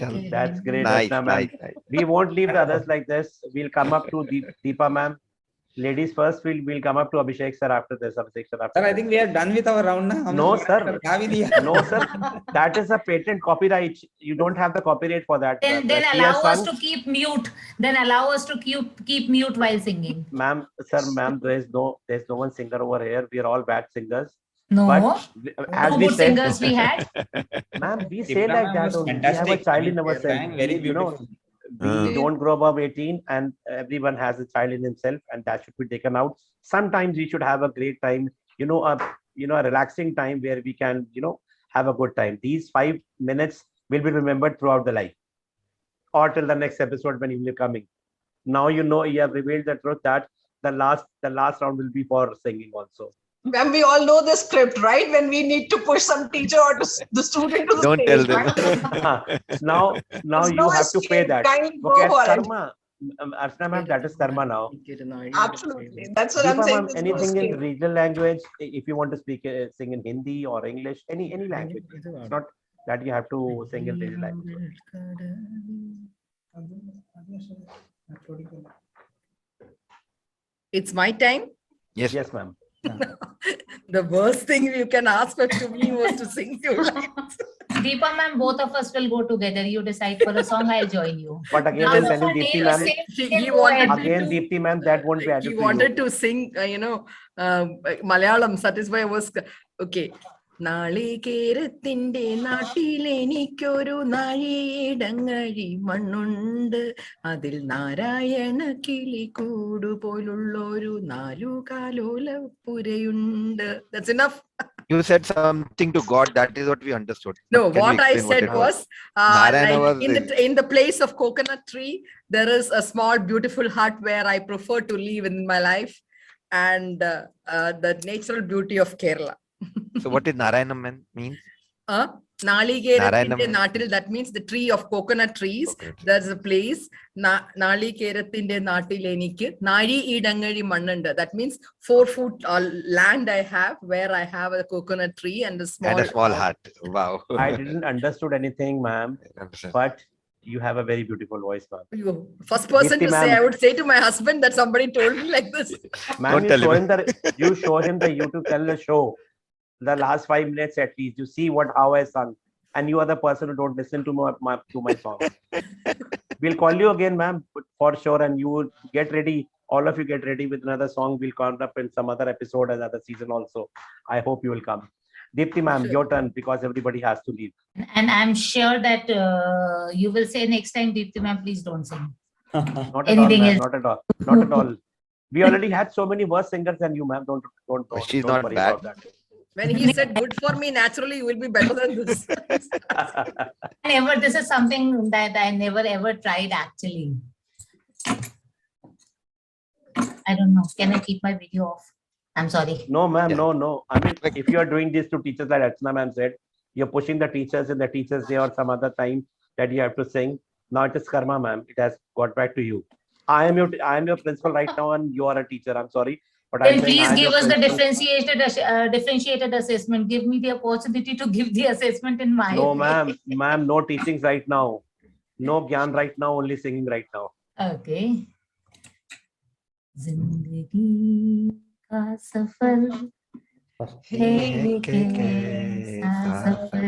चलते. That's great, Nice, Archana ma'am. nice, nice. We won't leave the others like this. We'll come up to Deepa ma'am. Ladies first, we'll come up to Abhishek sir after this. Abhishek sir after Sir, I this. think we are done with our round now. No, sir. बता भी दिया. No, sir. That is a patent copyright. You don't have the copyright for that. Then She has allow us sung- to keep mute. Then allow us to keep mute while singing. Ma'am, sir, ma'am, there's no one singer over here. We are all bad singers. No. But as Two we good said, singers we had. ma'am, we say Shipra like ma'am that was only. We have a fantastic. child I mean, in she ourselves. sang very beautiful. We don't grow above 18, and everyone has a child in himself, and that should be taken out. Sometimes we should have a great time, a relaxing time where we can, have a good time. These 5 minutes will be remembered throughout the life, or till the next episode when you will coming. Now you have revealed the truth that the last round will be for singing also. When we all know the script, right? When we need to push some teacher or the student to the Don't stage, tell them. right? Now There's you no have to pay escape. that. Kindly go Okay, for it. karma. Archana ma'am, that is karma now. Absolutely. That's what I'm Deepa saying. ma'am, There's no anything in escape. regional language, if you want to sing in Hindi or English, any language. It's not that you have to sing in regional language. It's my time. Yes, Yes, ma'am. The worst thing you can ask for to me was to sing 2 lines. Deepa ma'am, both of us will go together. You decide for a song, I'll join you. But again, Now, I'm if telling I Deepti name ma'am, the same He thing, go wanted ahead. again, Deepti ma'am, that won't be added He to you. wanted to sing, Malayalam. That is why I was okay. നാളികേരത്തിന്റെ നാട്ടിലെനിക്കൊരു നാഴിയിടങ്ങഴി മണ്ണുണ്ട്, അതിൽ നാരായണ കിളിക്കൂടു പോലുള്ളൊരു നാലുകാലോലപ്പുരയുണ്ട്. That's enough. You said something to God. That is what we understood. But No, can you what I explain what said it was, Narayana like was in the place of coconut tree, there is a small beautiful hut where I prefer to live in my life, and the natural beauty of Kerala. So what is Narayana means? നാളികേരത്തിന്റെ Narayanam- നാട്ടിൽ, that means the tree of coconut trees. Coconut. There's a place. നാളികേരത്തിന്റെ നാട്ടിൽ എനിക്ക് നാഴി ഇടങ്ങഴി മണ്ണുണ്ട്. That means 4 foot land I have, where I have a coconut tree and a small hut. Wow. I didn't understood anything, ma'am, but you have a very beautiful voice, ma'am. First person Deepti to say, ma'am. I would say to my husband that somebody told me like this. Ma'am, Don't you tell show him. you show him the YouTube channel show, the last 5 minutes at least. You see how I sung, and you are the person who don't listen to my song. We'll call you again, ma'am, for sure, and you will get ready. All of you get ready with another song. We'll come up in some other episode, another season also. I hope you will come. Deepti ma'am, Sure. your turn, because everybody has to leave. And I'm sure that you will say next time, Deepti ma'am, please don't sing. Not at Anything all, ma'am. else? Not at all. Not at all. We already had so many worse singers than you, ma'am. Don't She's don't not worry bad. about that. When he said good for me, naturally you will be better than this. This is something that I never ever tried actually. I don't know. Can I keep my video off? I'm sorry. No, ma'am. Yeah. No. I mean, if you are doing this to teachers, like Archana ma'am said, you're pushing the teachers in the teachers' day or some other time that you have to sing. Now it is karma, ma'am. It has got back to you. I am your principal right now, and you are a teacher. I'm sorry, but Then I'm saying please I am give your us the principal. differentiated assessment. Give me the opportunity to give the assessment in my No, way. ma'am, no teachings right now. No gyan right now, only singing right now. Okay. जिंदगी का सफर है ये कैसा सफर,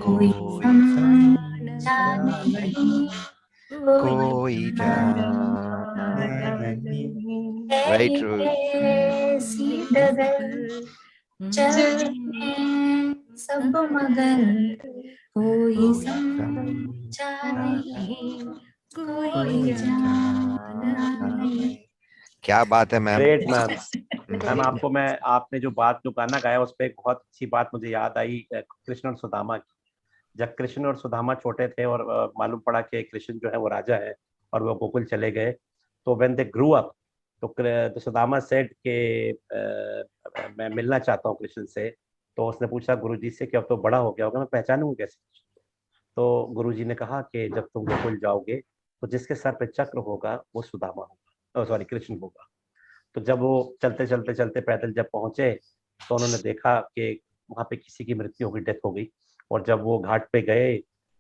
कोई समझा नहीं, कोई जाना नहीं। है Very ये true. कैसी डगर, चलते सब मगर कोई कोई समझा नहीं, कोई कोई जाना नहीं. क्या बात है मैम. Great, ma'am. मैम आपने जो गाना गाया उस पर एक बहुत अच्छी बात मुझे याद आई, कृष्ण और सुदामा की. जब कृष्ण और सुदामा छोटे थे और मालूम पड़ा कि कृष्ण जो है वो राजा है और वो गोकुल चले गए, तो व्हेन दे ग्रू अप, तो सुदामा सेड कि मैं मिलना चाहता हूँ कृष्ण से. तो उसने पूछा गुरुजी से कि अब तो बड़ा हो गया होगा, मैं पहचानूंगा कैसे? तो गुरुजी ने कहा कि जब तुम गोकुल जाओगे तो जिसके सर पे चक्र होगा वो सुदामा होगा, सॉरी कृष्ण होगा. तो जब वो चलते पैदल जब पहुंचे तो उन्होंने देखा कि वहां पे किसी की मृत्यु हो गई, डेथ हो गई. और जब वो घाट पे गए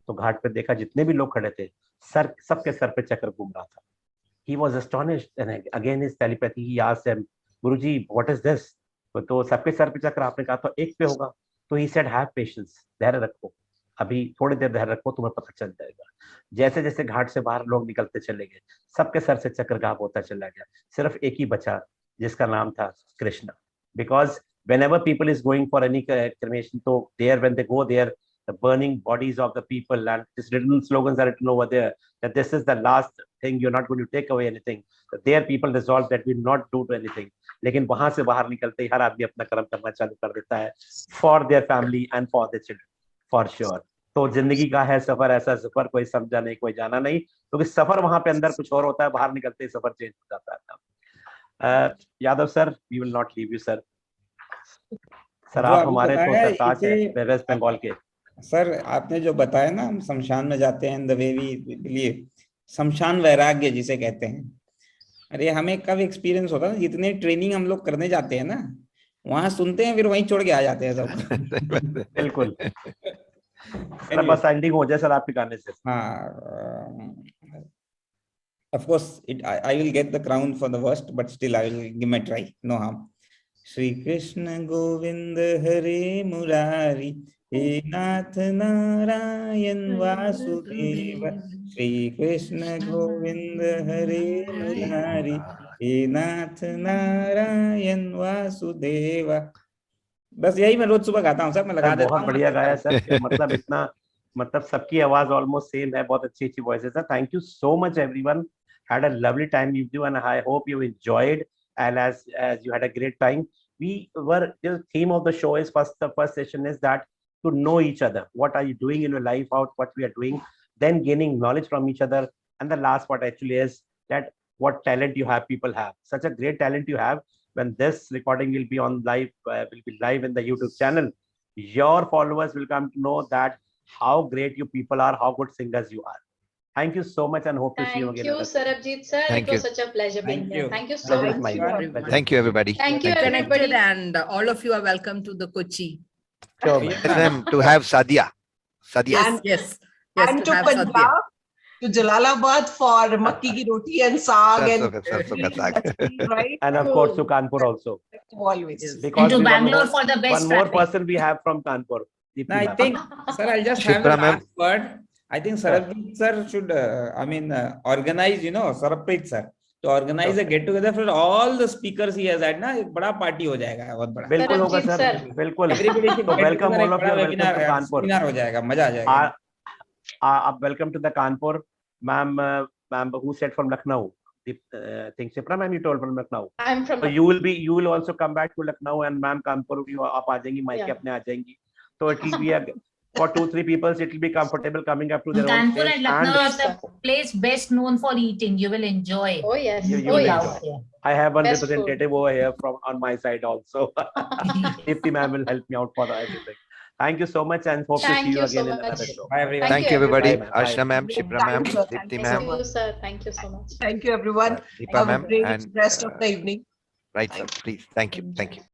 तो घाट पे देखा जितने भी लोग खड़े थे, सबके सर पे चक्र घूम रहा था. He was astonished, and again his telepathy, he asked him, Guruji, what is this? तो सबके सर पे चक्र, आपने कहा तो एक पे होगा. तो he said, have patience, धैर्य रखो, अभी थोड़ी देर धैर्य रखो, तुम्हें पता चल जाएगा. जैसे जैसे घाट से बाहर लोग निकलते चले गए, सबके सर से चक्र गायब होता चला गया. सिर्फ एक ही बचा जिसका नाम था Krishna. Because whenever people is going for any cremation, so there when they go there, the burning bodies of the people, and these little slogans are written over there that this is the last thing, you're not going to take away anything. There people resolve that we not do to anything. लेकिन वहां से बाहर निकलते ही हर आदमी अपना कर्म करना चालू कर देता है for their family and for their children, for sure. तो जिंदगी का है सफर, ऐसा सफर कोई समझा नहीं, कोई जाना नहीं, क्योंकि सफर वहां पे अंदर कुछ और होता है, बाहर निकलते ही सफर चेंज हो जाता है. Yadav sir, we will not leave you, sir. Sir आप हमारे तो सरताज है वेस्ट बंगाल के. सर आपने जो बताया ना, हम शमशान में जाते हैं, द वे वी बिलीव, शमशान वैराग्य जिसे कहते हैं. अरे हमें कब एक्सपीरियंस होता है, जितने ट्रेनिंग हम लोग करने जाते हैं ना, वहां सुनते हैं फिर वहीं छोड़ के आ जाते हैं सब. बिल्कुल. सर बस एंडिंग हो जाए सर आपके गाने से. हाँ, of course I will get the crown for the worst, but still I will give my try, no harm. Shri Krishna Govinda Hare Murari, He Nath Narayan Vasudeva. Shri Krishna Govinda Hare Murari, He Nath Narayan Vasudeva. बस यही मैं रोज सुबह गाता हूँ sir, मैं लगा sir देता बहुत हूँ। बढ़िया गाया सर, क्या मतलब इतना, मतलब सबकी आवाज ऑलमोस्ट सेम है, बहुत अच्छी अच्छी वॉइसेस है. Thank you so much everyone, had a lovely time with you and I hope you enjoyed, and as you had a great time. We were, the theme of the show is the first session is that to know each other, what are you doing in your life, out what we are doing, then gaining knowledge from each other, and the last part actually is that what talent you have, people have such a great talent you have. When this recording will be on live, will be live in the YouTube channel, your followers will come to know that how great you people are, how good singers you are. Thank you so much and hope to see you Thank again you, another time. Sarabjit sir. Thank It was you. such a pleasure being Thank here. you. Thank you so Pleasure is much. mine. you, everyone. Pleasure is Thank you, everybody. Thank you, Stay connected, everybody. and all of you are welcome to the Kochi. Sure, Yes, man. Yes, ma'am, to have Sadia. Sadia. Yes, And- yes, yes, And to to have Sadhya. Punjab, to Jalalabad for makki ki roti and saag and Sarso ka saag. right? And of course to Kanpur also. Always. Yes. Because And to we one Bangalore more, for the best one more traffic. person we have from Kanpur. No, I Deepti ma'am. think, sir, I'll just have Shipra a ma'am. last word. I think Sarabjit sir should, organize, Sarabjit sir, to organize a get together for all the speakers he has had. ना एक बड़ा party हो जाएगा, बहुत बड़ा. बिल्कुल होगा Sarabjit sir, sir. बिल्कुल. Everybody should So get welcome together, all एक of बड़ा you, welcome webinar, to Kanpur. seminar हो जाएगा, मजा आ जाएगा. Welcome to the Kanpur, ma'am. Ma'am, who said from Lucknow? I think Shipra ma'am, you told from Lucknow. I'm from. So you will also come back to Lucknow, and ma'am Kanpur you आप आ जाएंगी, mic Yeah. अपने आ जाएंगी. So it will be for 2-3 people, it will be comfortable coming up to their own Kanpur stage, and Lucknow and are the place best known for eating. You will enjoy. Oh yes. you Oh will yes. enjoy. Out I have one Best representative over here from on my side also. there. Deepti ma'am will help me out for everything. Thank you so much and hope to Thank see you you so again in much. another show. Bye everyone. Thank you, everybody. Bye, ma'am. Bye. Ashna ma'am, Shipra ma'am, Thank you, sir. Thank Deepti you so ma'am, Thank you, much. sir. Thank you so much. Thank you, everyone. Deepa Have a ma'am, great and rest of the evening. right, sir. Please. Thank you. Thank you.